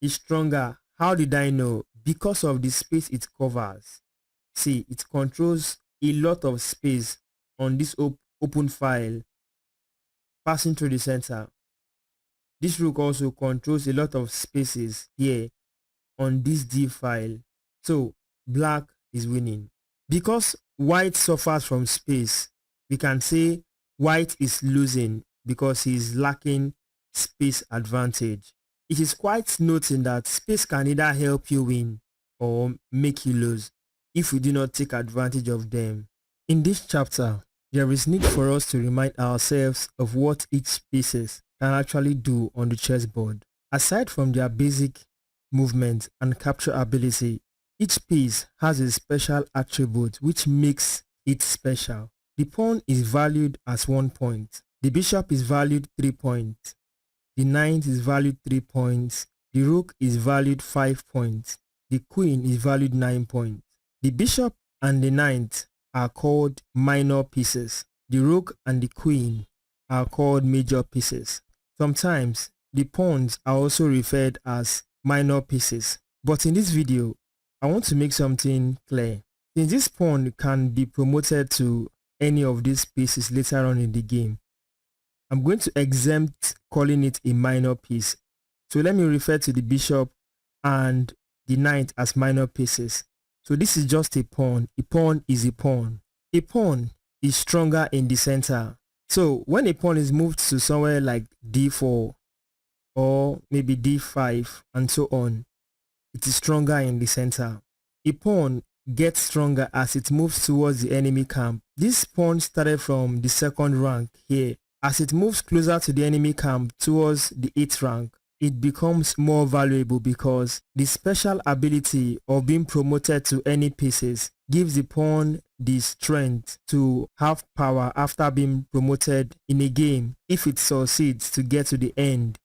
is stronger. How did I know? Because of the space it covers. See, it controls a lot of space on this open file passing through the center. This rook also controls a lot of spaces here on this d file. So black is winning. Because white suffers from space, we can say white is losing because he is lacking space advantage. It is quite noting that space can either help you win or make you lose if we do not take advantage of them. In this chapter, there is need for us to remind ourselves of what each pieces can actually do on the chessboard. Aside from their basic movement and capture ability, each piece has a special attribute which makes it special. The pawn is valued as 1 point. The bishop is valued 3 points. The knight is valued 3 points. The rook is valued 5 points. The queen is valued 9 points. The bishop and the knight are called minor pieces. The rook and the queen are called major pieces. Sometimes the pawns are also referred as minor pieces. But in this video, I want to make something clear. Since this pawn can be promoted to any of these pieces later on in the game, I'm going to exempt calling it a minor piece. So let me refer to the bishop and the knight as minor pieces. So this is just a pawn. A pawn is a pawn. A pawn is stronger in the center. So when a pawn is moved to somewhere like d4 or maybe d5 and so on, it is stronger in the center. A pawn gets stronger as it moves towards the enemy camp. This pawn started from the 2nd rank here. As it moves closer to the enemy camp towards the 8th rank, it becomes more valuable because the special ability of being promoted to any pieces gives the pawn the strength to have power after being promoted in a game if it succeeds to get to the end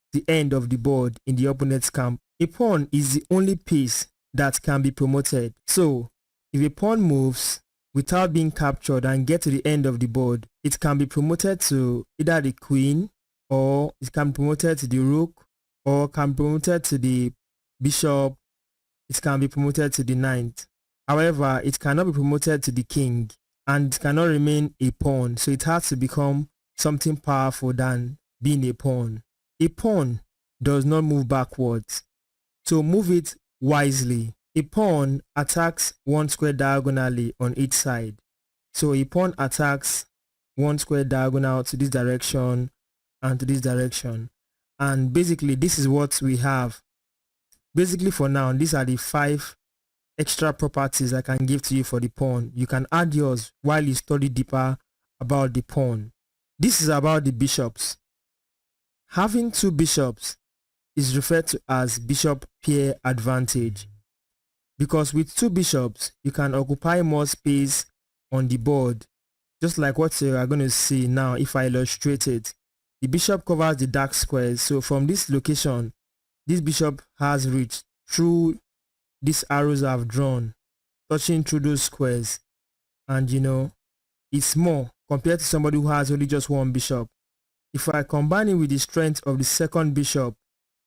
of the board in the opponent's camp. A pawn is the only piece that can be promoted. So if a pawn moves without being captured and get to the end of the board, it can be promoted to either the queen, or it can be promoted to the rook, or can be promoted to the bishop. It can be promoted to the knight. However, it cannot be promoted to the king, and it cannot remain a pawn, so it has to become something powerful than being a pawn. A pawn does not move backwards, so move it wisely. A pawn attacks one square diagonally on each side. So a pawn attacks one square diagonal to this direction and to this direction. And basically this is what we have. Basically for now, these are the 5 extra properties I can give to you for the pawn. You can add yours while you study deeper about the pawn. This is about the bishops. Having 2 bishops is referred to as bishop pair advantage, because with 2 bishops you can occupy more space on the board, just like what you are going to see now if I illustrate it. The bishop covers the dark squares, so from this location this bishop has reached through these arrows I've drawn, touching through those squares, and it's more compared to somebody who has only just 1 bishop. If I combine it with the strength of the second bishop,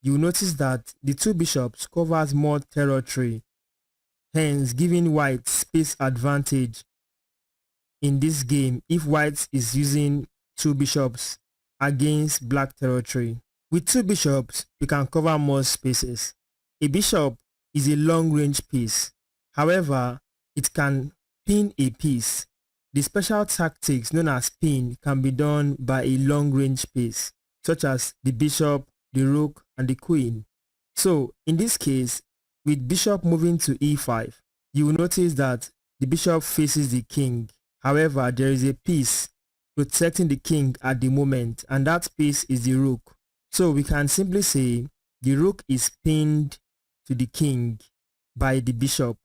you will notice that the 2 bishops covers more territory, hence giving white space advantage in this game if white is using 2 bishops against black territory. With 2 bishops, you can cover more spaces. A bishop is a long-range piece. However, it can pin a piece. The special tactics known as pin can be done by a long-range piece, such as the bishop, the rook, and the queen. So, in this case, with bishop moving to e5, you will notice that the bishop faces the king. However, there is a piece protecting the king at the moment, and that piece is the rook. So we can simply say the rook is pinned to the king by the bishop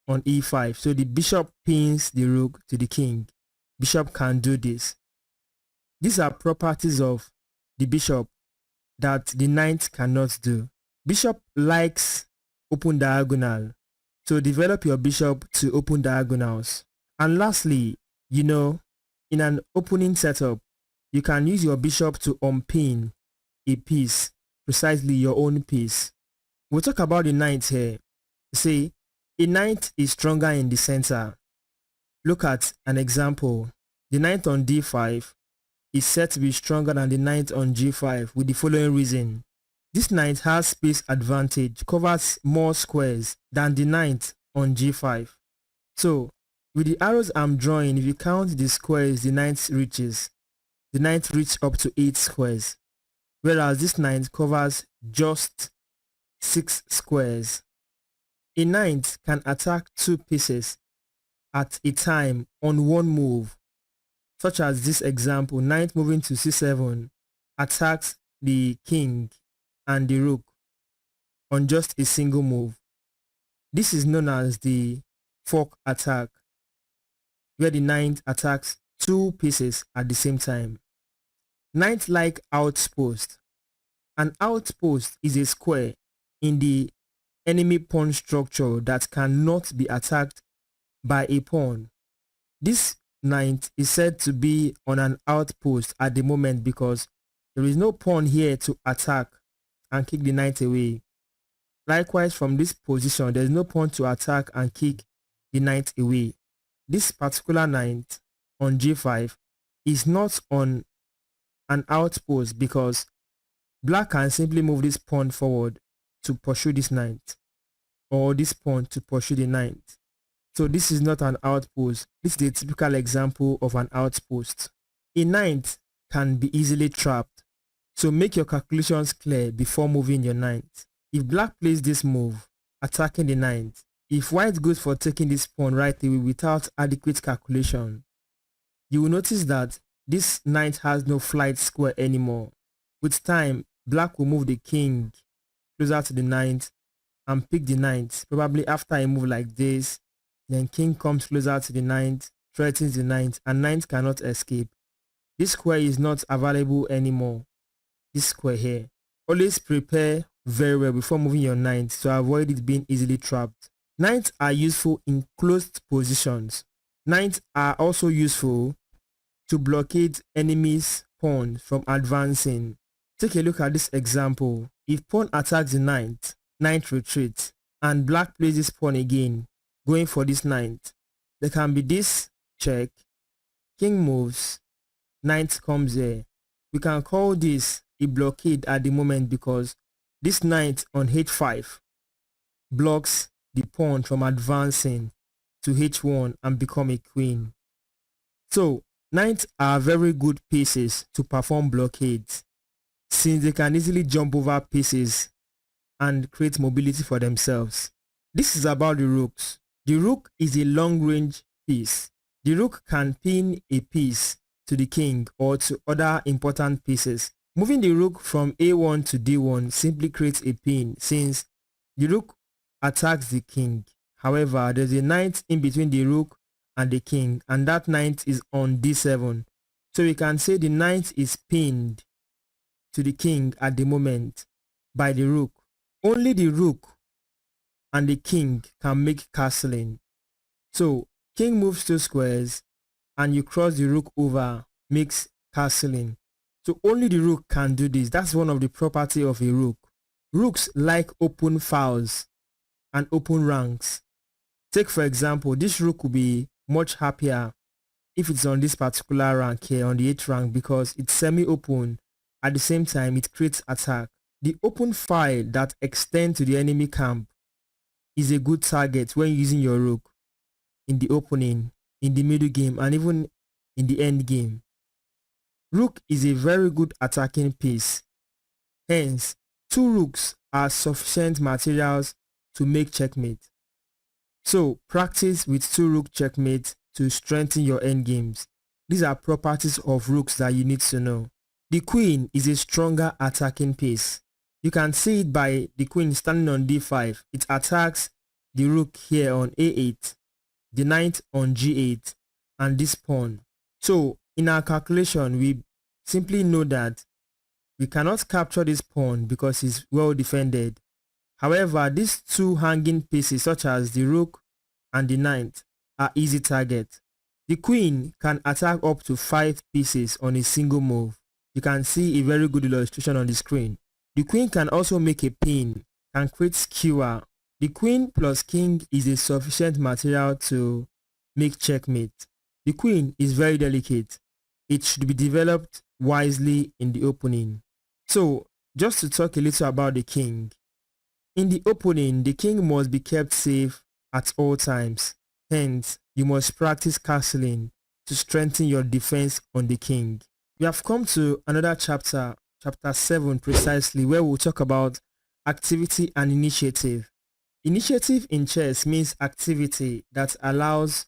on e5. So the bishop pins the rook to the king. Bishop can do this. These are properties of the bishop that the knight cannot do. Bishop likes open diagonal, so develop your bishop to open diagonals. And lastly, in an opening setup, you can use your bishop to unpin a piece, precisely your own piece. We'll talk about the knight here. Say a knight is stronger in the center. Look at an example. The knight on d5 is said to be stronger than the knight on g5 with the following reason. This knight has space advantage, covers more squares than the knight on g5. So with the arrows I'm drawing, if you count the squares the knight reaches, the knight reaches up to 8 squares, whereas this knight covers just 6 squares. A knight can attack 2 pieces at a time on one move, such as this example. Knight moving to c7 attacks the king and the rook on just a single move. This is known as the fork attack, where the knight attacks 2 pieces at the same time. Knight-like outpost. An outpost is a square in the enemy pawn structure that cannot be attacked by a pawn. This knight is said to be on an outpost at the moment because there is no pawn here to attack and kick the knight away. Likewise, from this position, there is no pawn to attack and kick the knight away. This particular knight on g5 is not on an outpost because black can simply move this pawn forward to pursue this knight, or this pawn to pursue the knight. So this is not an outpost. This is a typical example of an outpost. A knight can be easily trapped, so make your calculations clear before moving your knight. If black plays this move, attacking the knight, if white goes for taking this pawn right away without adequate calculation, you will notice that this knight has no flight square anymore. With time, black will move the king closer to the knight and pick the knight. Probably after a move like this, then king comes closer to the knight, threatens the knight and knight cannot escape. This square is not available anymore. This square here. Always prepare very well before moving your knight to avoid it being easily trapped. Knights are useful in closed positions. Knights are also useful to blockade enemies' pawn from advancing. Take a look at this example. If pawn attacks the knight, knight retreats, and black plays this pawn again, going for this knight. There can be this check, king moves, knight comes here. We can call this a blockade at the moment because this knight on h5 blocks the pawn from advancing to h1 and become a queen. So knights are very good pieces to perform blockades since they can easily jump over pieces and create mobility for themselves. This is about the rooks. The rook is a long-range piece. The rook can pin a piece to the king or to other important pieces. Moving the rook from a1 to d1 simply creates a pin since the rook attacks the king. However, there's a knight in between the rook and the king, and that knight is on d7. So we can say the knight is pinned to the king at the moment by the rook. Only the rook and the king can make castling. So king moves 2 squares and you cross the rook over, makes castling. So only the rook can do this. That's one of the property of a rook. Rooks like open files and open ranks. Take for example, this rook will be much happier if it's on this particular rank here, on the 8th rank, because it's semi-open. At the same time, it creates attack. The open file that extends to the enemy camp is a good target when using your rook in the opening, in the middle game, and even in the end game. Rook is a very good attacking piece. Hence, 2 rooks are sufficient materials to make checkmate. So, practice with 2 rook checkmate to strengthen your endgames. These are properties of rooks that you need to know. The queen is a stronger attacking piece. You can see it by the queen standing on d5. It attacks the rook here on a8, the knight on g8, and this pawn. So in our calculation, we simply know that we cannot capture this pawn because it's well defended. However, these 2 hanging pieces such as the rook and the knight are easy targets. The queen can attack up to 5 pieces on a single move. You can see a very good illustration on the screen. The queen can also make a pin, can create skewer. The queen plus king is a sufficient material to make checkmate. The queen is very delicate. It should be developed wisely in the opening. So, just to talk a little about the king. In the opening, the king must be kept safe at all times. Hence, you must practice castling to strengthen your defense on the king. We have come to another chapter, chapter 7 precisely, where we'll talk about activity and initiative. Initiative in chess means activity that allows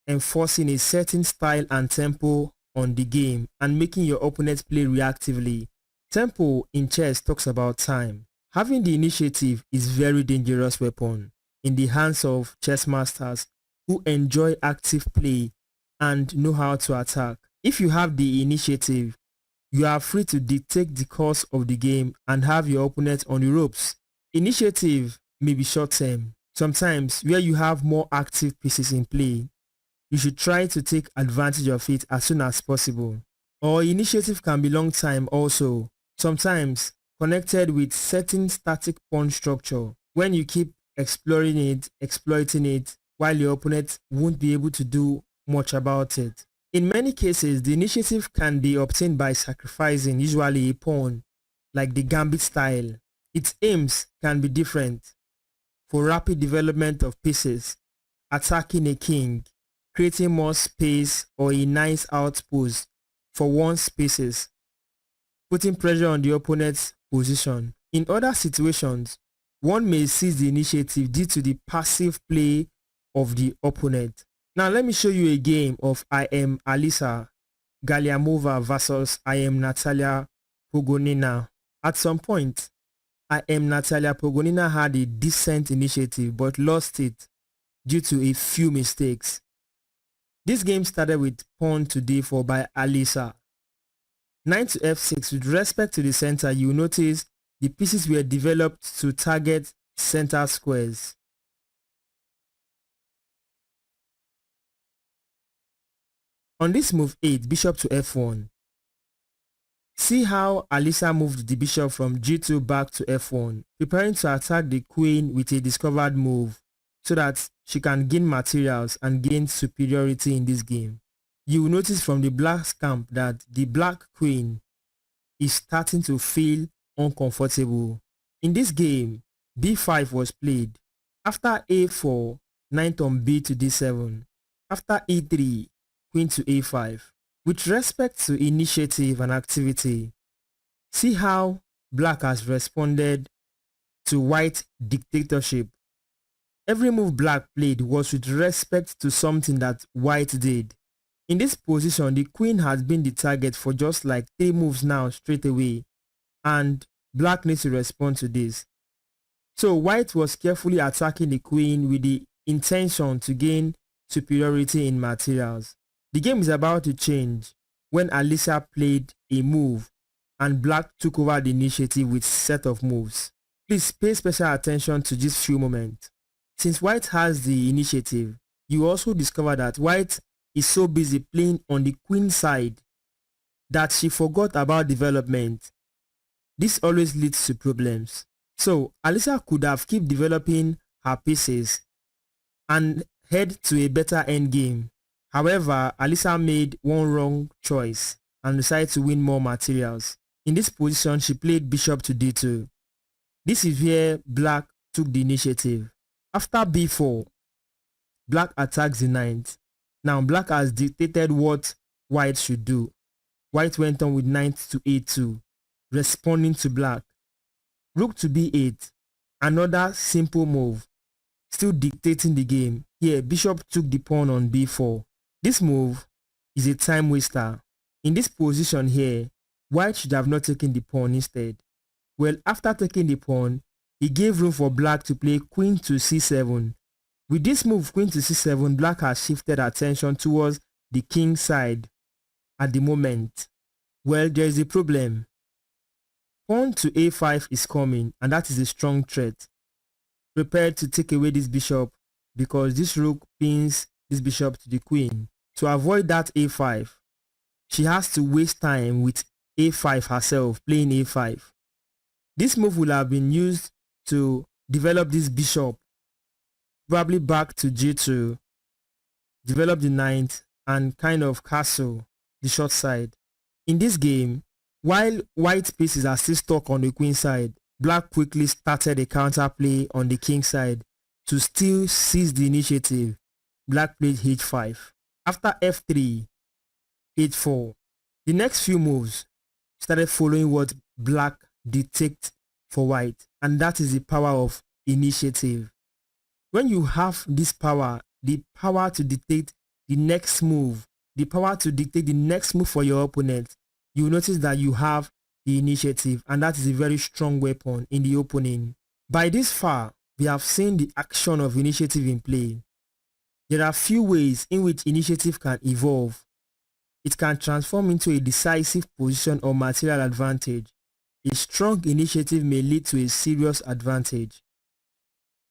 enforcing a certain style and tempo on the game and making your opponent play reactively. Tempo in chess talks about time. Having the initiative is very dangerous weapon in the hands of chess masters who enjoy active play and know how to attack. If you have the initiative, you are free to dictate the course of the game and have your opponent on the ropes. Initiative may be short-term. Sometimes where you have more active pieces in play, you should try to take advantage of it as soon as possible. Or initiative can be long-time also, sometimes connected with certain static pawn structure. When you keep exploring it, exploiting it, while your opponent won't be able to do much about it. In many cases, the initiative can be obtained by sacrificing usually a pawn, like the gambit style. Its aims can be different. For rapid development of pieces, attacking a king, creating more space or a nice outpost for one's pieces, putting pressure on the opponent's position. In other situations, one may seize the initiative due to the passive play of the opponent. Now let me show you a game of I am Alisa Galiamova versus I am Natalia Pogonina. At some point, I am Natalia Pogonina had a decent initiative but lost it due to a few mistakes. This game started with pawn to d4 by Alisa. Knight to f6. With respect to the center, you will notice the pieces were developed to target center squares. On this move 8, bishop to f1. See how Alisa moved the bishop from g2 back to f1, preparing to attack the queen with a discovered move so that she can gain materials and gain superiority in this game. You will notice from the black camp that the black queen is starting to feel uncomfortable. In this game, b5 was played. After a4, knight on b to d7. After e3, queen to a5. With respect to initiative and activity, see how black has responded to white dictatorship. Every move black played was with respect to something that white did. In this position, the queen has been the target for just like 3 moves now straight away, and black needs to respond to this. So white was carefully attacking the queen with the intention to gain superiority in materials. The game is about to change when Alisa played a move and black took over the initiative with a set of moves. Please pay special attention to this few moments. Since white has the initiative, you also discover that white is so busy playing on the queen side that she forgot about development. This always leads to problems. So Alisa could have kept developing her pieces and head to a better endgame. However, Alisa made one wrong choice and decided to win more materials. In this position, she played bishop to d2. This is where black took the initiative. After b4, black attacks the knight. Now black has dictated what white should do. White went on with knight to a2, responding to black. Rook to b8, another simple move, still dictating the game. Here, bishop took the pawn on b4. This move is a time waster. In this position here, white should have not taken the pawn instead. Well, after taking the pawn, he gave room for black to play queen to c7. With this move, queen to c7, black has shifted attention towards the king side at the moment. Well, there is a problem. Pawn to a5 is coming, and that is a strong threat. Prepare to take away this bishop because this rook pins this bishop to the queen. To avoid that a5, she has to waste time with a5 herself, playing a5. This move will have been used to develop this bishop, probably back to g2, develop the knight, and kind of castle the short side. In this game, while white pieces are still stuck on the queen side, black quickly started a counterplay on the king side to still seize the initiative. Black played h5. After f3, h4. The next few moves started following what black dictates for white, and that is the power of initiative. When you have this power, the power to dictate the next move, the power to dictate the next move for your opponent, you will notice that you have the initiative, and that is a very strong weapon in the opening. By this far, we have seen the action of initiative in play. There are few ways in which initiative can evolve. It can transform into a decisive position or material advantage. A strong initiative may lead to a serious advantage.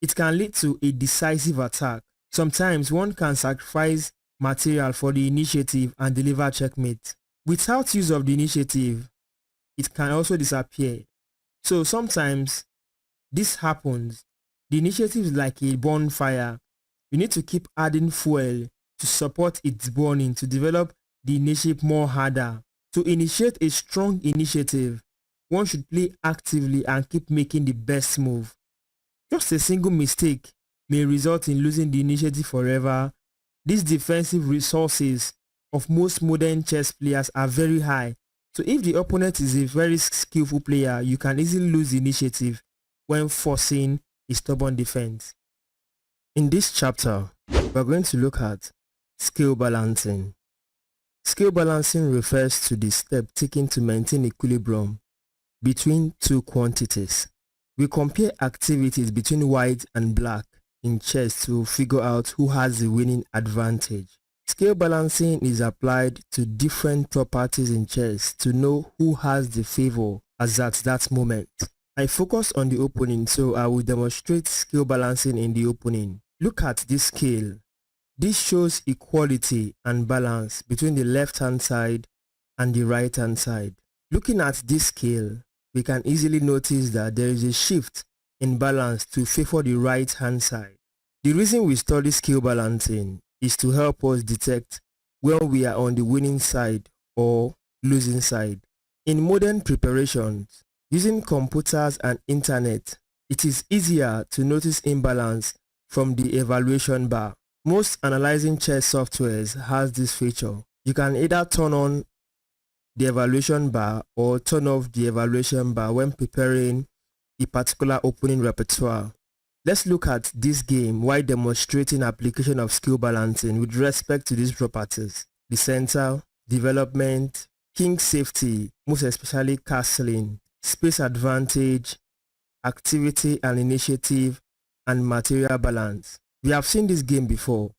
It can lead to a decisive attack. Sometimes one can sacrifice material for the initiative and deliver checkmate. Without use of the initiative, it can also disappear. So sometimes this happens. The initiative is like a bonfire. You need to keep adding fuel to support its burning to develop the initiative more harder. To initiate a strong initiative, one should play actively and keep making the best move. Just a single mistake may result in losing the initiative forever. These defensive resources of most modern chess players are very high. So if the opponent is a very skillful player, you can easily lose the initiative when forcing a stubborn defense. In this chapter, we're going to look at skill balancing. Skill balancing refers to the step taken to maintain equilibrium between two quantities. We compare activities between white and black in chess to figure out who has the winning advantage. Scale balancing is applied to different properties in chess to know who has the favor as at that moment. I focus on the opening, so I will demonstrate scale balancing in the opening. Look at this scale. This shows equality and balance between the left hand side and the right hand side. Looking at this scale, we can easily notice that there is a shift in balance to favor the right hand side. The reason we study scale balancing is to help us detect when we are on the winning side or losing side. In modern preparations, using computers and internet, it is easier to notice imbalance from the evaluation bar. Most analyzing chess softwares has this feature. You can either turn on the evaluation bar or turn off the evaluation bar when preparing a particular opening repertoire. Let's look at this game while demonstrating application of scale balancing with respect to these properties: the center, development, king safety, most especially castling, space advantage, activity and initiative, and material balance. We have seen this game before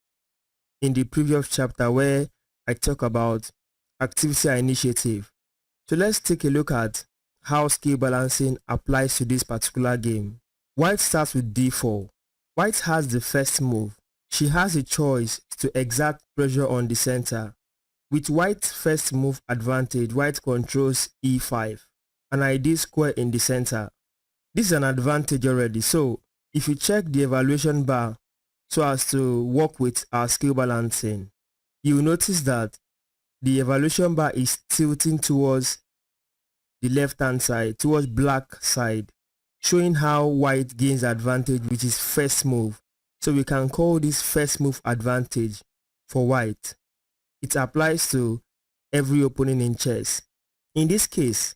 in the previous chapter where I talk about activity and initiative. So let's take a look at how scale balancing applies to this particular game. White starts with d4. White has the first move. She has a choice to exert pressure on the center. With white's first move advantage, white controls e5, an ideal square in the center. This is an advantage already, so if you check the evaluation bar so as to work with our scale balancing, you will notice that the evaluation bar is tilting towards the left hand side, towards black side, showing how white gains advantage with his first move. So we can call this first move advantage for white. It applies to every opening in chess. In this case,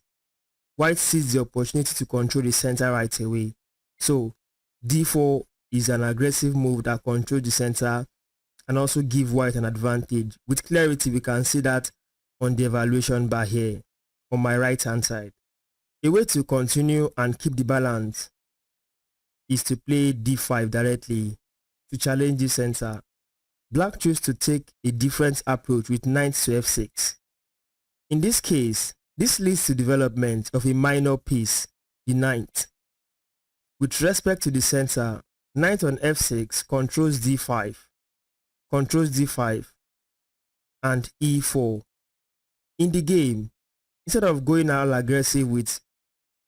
white sees the opportunity to control the center right away. So d4 is an aggressive move that controls the center and also give white an advantage. With clarity, we can see that on the evaluation bar here on my right hand side. A way to continue and keep the balance is to play d5 directly to challenge the center. Black chose to take a different approach with knight to f6. In this case, this leads to development of a minor piece, the knight. With respect to the center, knight on f6 controls d5, and e4. In the game, instead of going all aggressive with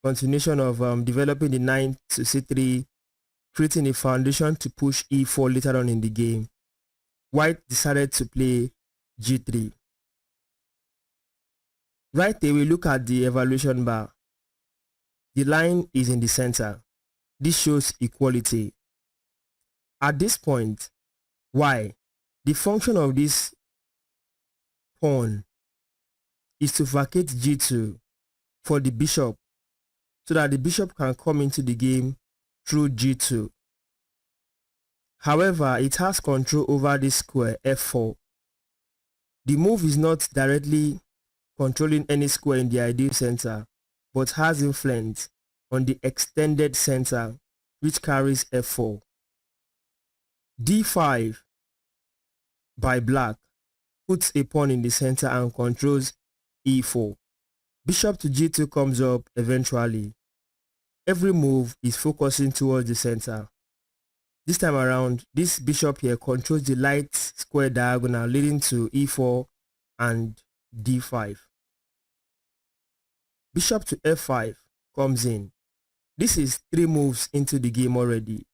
continuation of developing the knight to c3, creating a foundation to push e4 later on in the game, white decided to play g3. Right away, look at the evaluation bar. The line is in the center. This shows equality. At this point, why? The function of this pawn is to vacate g2 for the bishop so that the bishop can come into the game through g2. However, it has control over this square f4. The move is not directly controlling any square in the ideal center, but has influence on the extended center, which carries f4. d5 by black puts a pawn in the center and controls e4. Bishop to g2 comes up eventually. Every move is focusing towards the center. This time around, this bishop here controls the light square diagonal leading to e4 and d5. Bishop to f5 comes in. This is 3 moves into the game already.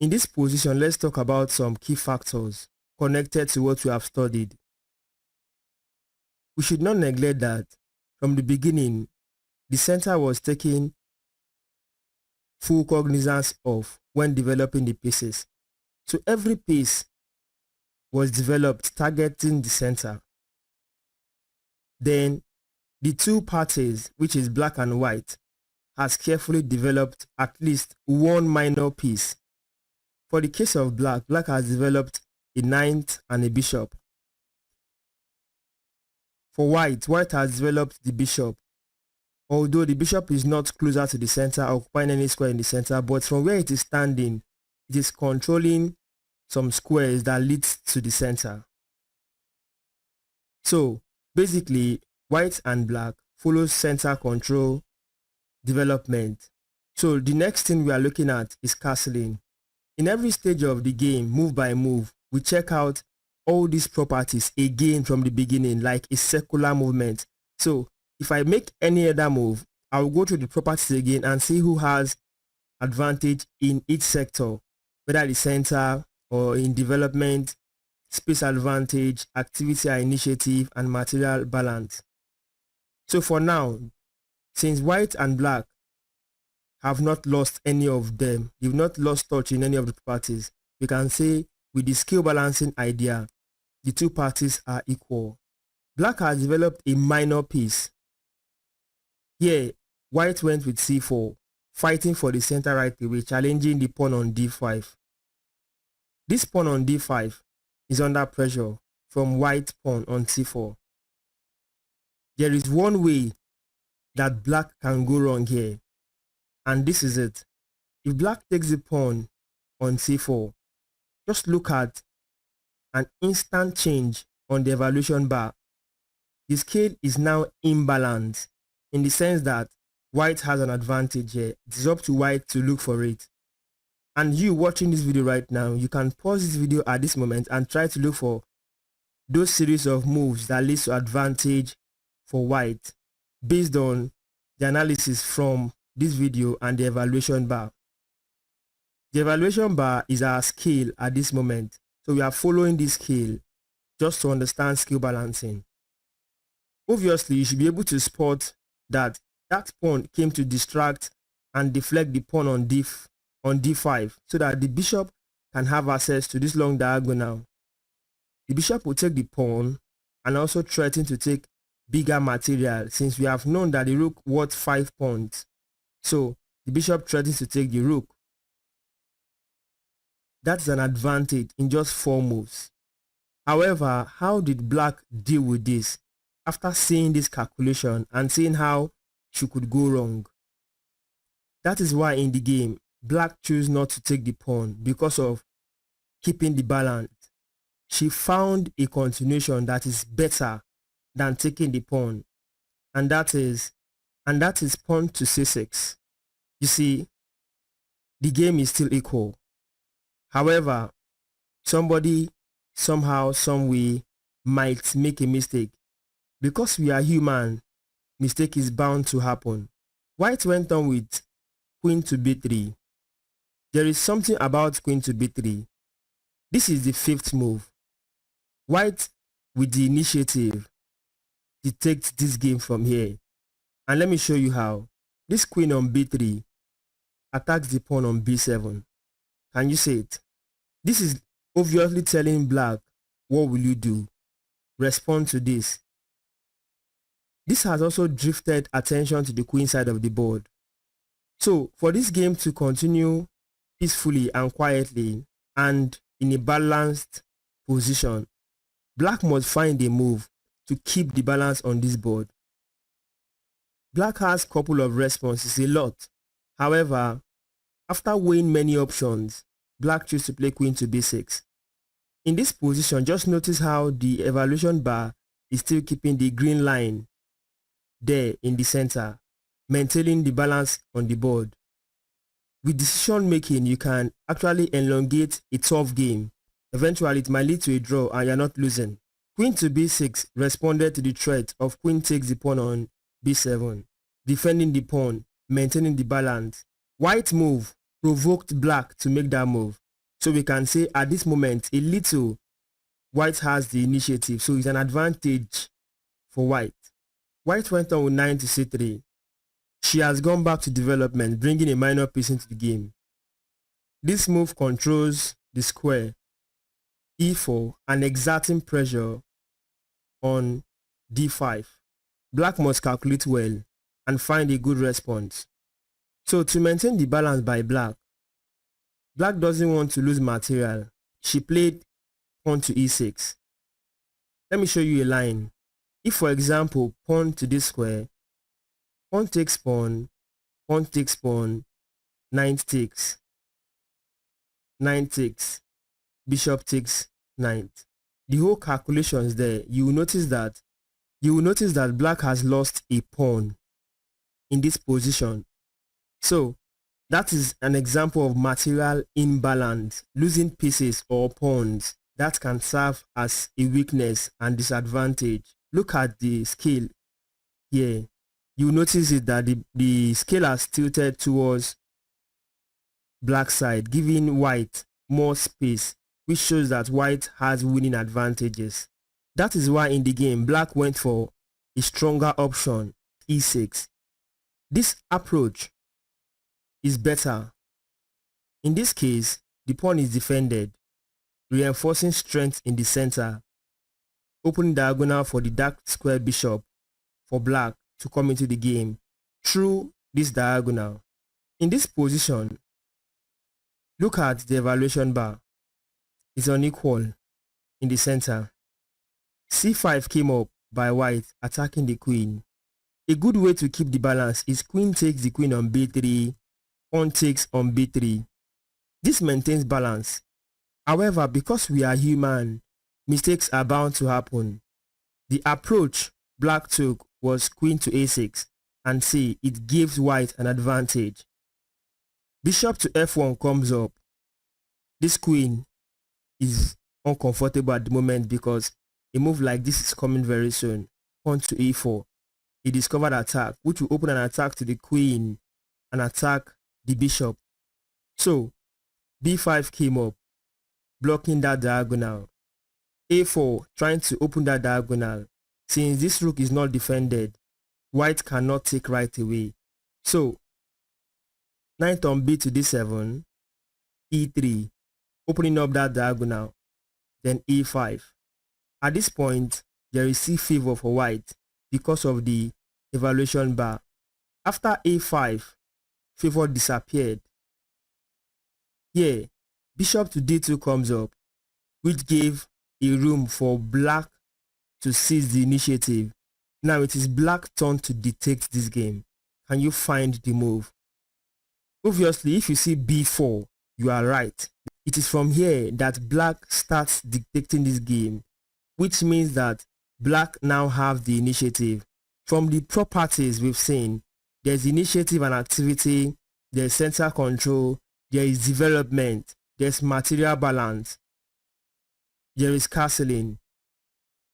In this position, let's talk about some key factors connected to what we have studied. We should not neglect that from the beginning, the center was taken full cognizance of when developing the pieces. So every piece was developed targeting the center. Then the two parties, which is black and white, has carefully developed at least one minor piece. For the case of black, black has developed a knight and a bishop. For white, white has developed the bishop. Although the bishop is not closer to the center, occupying any square in the center, but from where it is standing, it is controlling some squares that leads to the center. So basically, white and black follows center control development. So the next thing we are looking at is castling. In every stage of the game, move by move, we check out all these properties again from the beginning, like a circular movement. So if I make any other move, I will go through the properties again and see who has advantage in each sector, whether the center or in development, space advantage, activity or initiative, and material balance. So for now, since white and black have not lost any of them, they've not lost touch in any of the parties, we can say with the skill balancing idea, the two parties are equal. Black has developed a minor piece. Here, white went with c4, fighting for the center right away, challenging the pawn on d5. This pawn on d5 is under pressure from white pawn on c4. There is one way that black can go wrong here, and this is it. If black takes the pawn on c4, just look at an instant change on the evaluation bar. The scale is now imbalanced in the sense that white has an advantage here. It is up to white to look for it. And you watching this video right now, you can pause this video at this moment and try to look for those series of moves that leads to advantage for white based on the analysis from this video and the evaluation bar. The evaluation bar is our scale at this moment. So we are following this scale just to understand skill balancing. Obviously, you should be able to spot that that pawn came to distract and deflect the pawn on d5 so that the bishop can have access to this long diagonal. The bishop will take the pawn and also threaten to take bigger material, since we have known that the rook worth 5 pawns. So the bishop threatens to take the rook. That's an advantage in just 4 moves. However, how did black deal with this after seeing this calculation and seeing how she could go wrong? That is why in the game, black chose not to take the pawn because of keeping the balance. She found a continuation that is better than taking the pawn, and that is pawn to c6. You see, the game is still equal. However, somebody somehow, some way might make a mistake. Because we are human, mistake is bound to happen. White went on with queen to b3. There is something about queen to b3. This is the 5th move. White, with the initiative, dictates this game from here. And let me show you how. This queen on b3 attacks the pawn on b7. Can you see it? This is obviously telling black, what will you do? Respond to this. This has also drifted attention to the queen side of the board. So for this game to continue peacefully and quietly and in a balanced position, black must find a move to keep the balance on this board. Black has a couple of responses, a lot. However, after weighing many options, black chose to play queen to b6. In this position, just notice how the evaluation bar is still keeping the green line there in the center, maintaining the balance on the board. With decision making, you can actually elongate a tough game. Eventually, it might lead to a draw and you're not losing. Queen to b6 responded to the threat of queen takes the pawn on b7, defending the pawn, maintaining the balance. White move provoked black to make that move. So we can say at this moment, a little, white has the initiative, so it's an advantage for white. White went on with 9 to c3. She has gone back to development, bringing a minor piece into the game. This move controls the square, e4, and exerting pressure on d5. Black must calculate well and find a good response. So to maintain the balance by black doesn't want to lose material. She played pawn to e6. Let me show you a line. If, for example, pawn to this square, pawn takes pawn, knight takes, bishop takes knight. the whole calculations there, you will notice that black has lost a pawn in this position. So that is an example of material imbalance, losing pieces or pawns that can serve as a weakness and disadvantage. Look at the scale here. You notice it that the scale has tilted towards black side, giving white more space, which shows that white has winning advantages. That is why in the game black went for a stronger option, e6. This approach is better. In this case, the pawn is defended, reinforcing strength in the center, opening diagonal for the dark square bishop for black to come into the game through this diagonal. In this position, look at the evaluation bar. It's unequal in the center. c5 came up by white, attacking the queen. A good way to keep the balance is queen takes the queen on b3, pawn takes on b3. This maintains balance. However, because we are human, mistakes are bound to happen. The approach black took was queen to a6, and see, it gives white an advantage. Bishop to f1 comes up. This queen is uncomfortable at the moment because a move like this is coming very soon. Pawn to e4. A discovered attack, which will open an attack to the queen and attack the bishop. So b5 came up, blocking that diagonal. a4 trying to open that diagonal. Since this rook is not defended, white cannot take right away. So knight on b to d7, e3, opening up that diagonal, then e5. At this point, there is c favor for white because of the evaluation bar. After a5, favor disappeared. Here, bishop to d2 comes up, which gave a room for black to seize the initiative. Now it is black's turn to dictate this game. Can you find the move? Obviously, if you see b4, you are right. It is from here that black starts dictating this game, which means that black now have the initiative. From the properties we've seen, there's initiative and activity, there's center control, there is development, there's material balance, there is castling.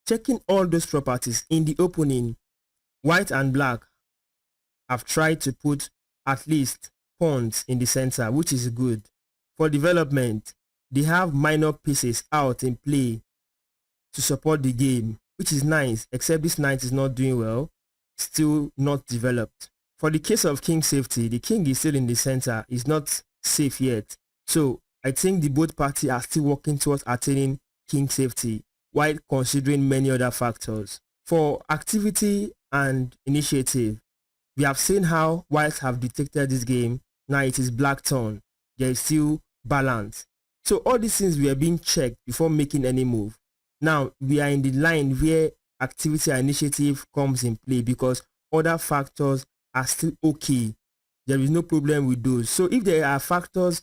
Checking all those properties in the opening, white and black have tried to put at least pawns in the center, which is good. For development, they have minor pieces out in play to support the game, which is nice, except this knight is not doing well, still not developed. For the case of king safety, the king is still in the center, is not safe yet. So I think the both parties are still working towards attaining king safety, while considering many other factors. For activity and initiative, we have seen how whites have detected this game. Now it is black turn. There is still balance. So all these things were being checked before making any move. Now we are in the line where activity and initiative comes in play because other factors are still okay. There is no problem with those. So if there are factors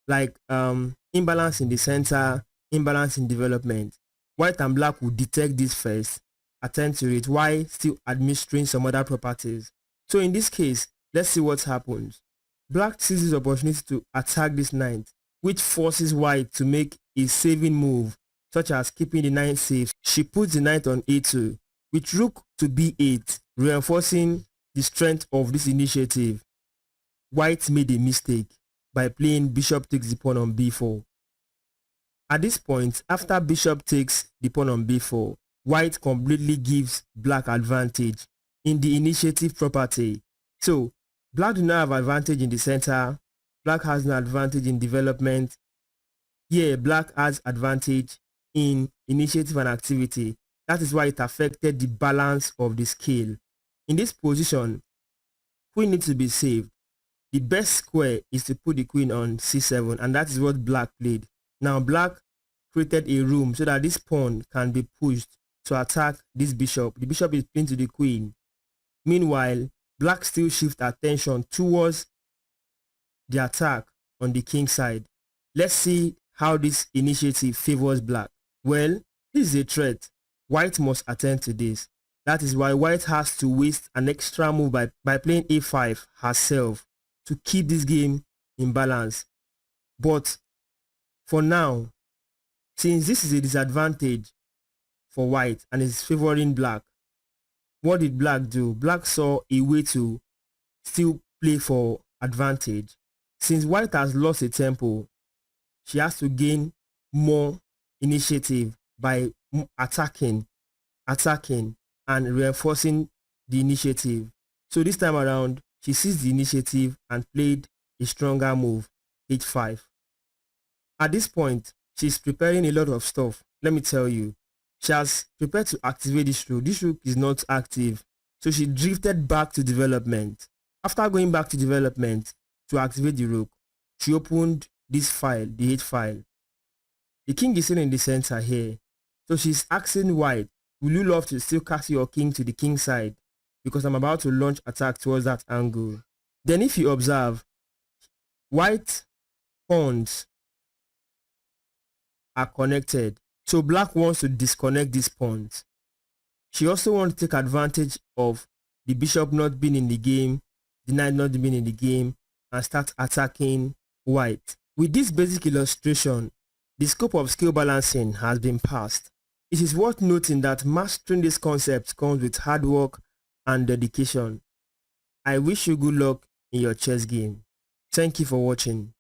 like imbalance in the center, imbalance in development, white and black will detect this first, attend to it while still administering some other properties. So in this case, let's see what happens. Black seizes the opportunity to attack this knight, which forces white to make a saving move, such as keeping the knight safe. She puts the knight on a2, with rook to b8, reinforcing the strength of this initiative. White made a mistake by playing bishop takes the pawn on b4. At this point, after bishop takes the pawn on b4, white completely gives black advantage in the initiative property. So black do not have advantage in the center, black has no advantage in development. Here, black has advantage in initiative and activity. That is why it affected the balance of the scale. In this position, queen needs to be saved. The best square is to put the queen on c7, and that is what black played. Now black created a room so that this pawn can be pushed to attack this bishop. The bishop is pinned to the queen. Meanwhile, black still shifts attention towards the attack on the king side. Let's see how this initiative favors black. Well, This is a threat. White must attend to this. That is why white has to waste an extra move by playing a5 herself to keep this game in balance. But for now, since this is a disadvantage for white and is favoring black, what did black do? Black saw a way to still play for advantage. Since white has lost a tempo, she has to gain more initiative by attacking and reinforcing the initiative. So this time around, she seized the initiative and played a stronger move, h5. At this point, she's preparing a lot of stuff. Let me tell you, she has prepared to activate this rook. This rook is not active, so she drifted back to development. After going back to development to activate the rook, she opened this file, the h file. The king is still in the center here, so she's asking white, will you love to still cast your king to the king side? Because I'm about to launch attack towards that angle. Then if you observe, white pawns are connected, so black wants to disconnect these pawns. She also wants to take advantage of the bishop not being in the game, the knight not being in the game, and start attacking white. With this basic illustration, the scope of skill balancing has been passed. It is worth noting that mastering this concept comes with hard work and dedication. I wish you good luck in your chess game. Thank you for watching.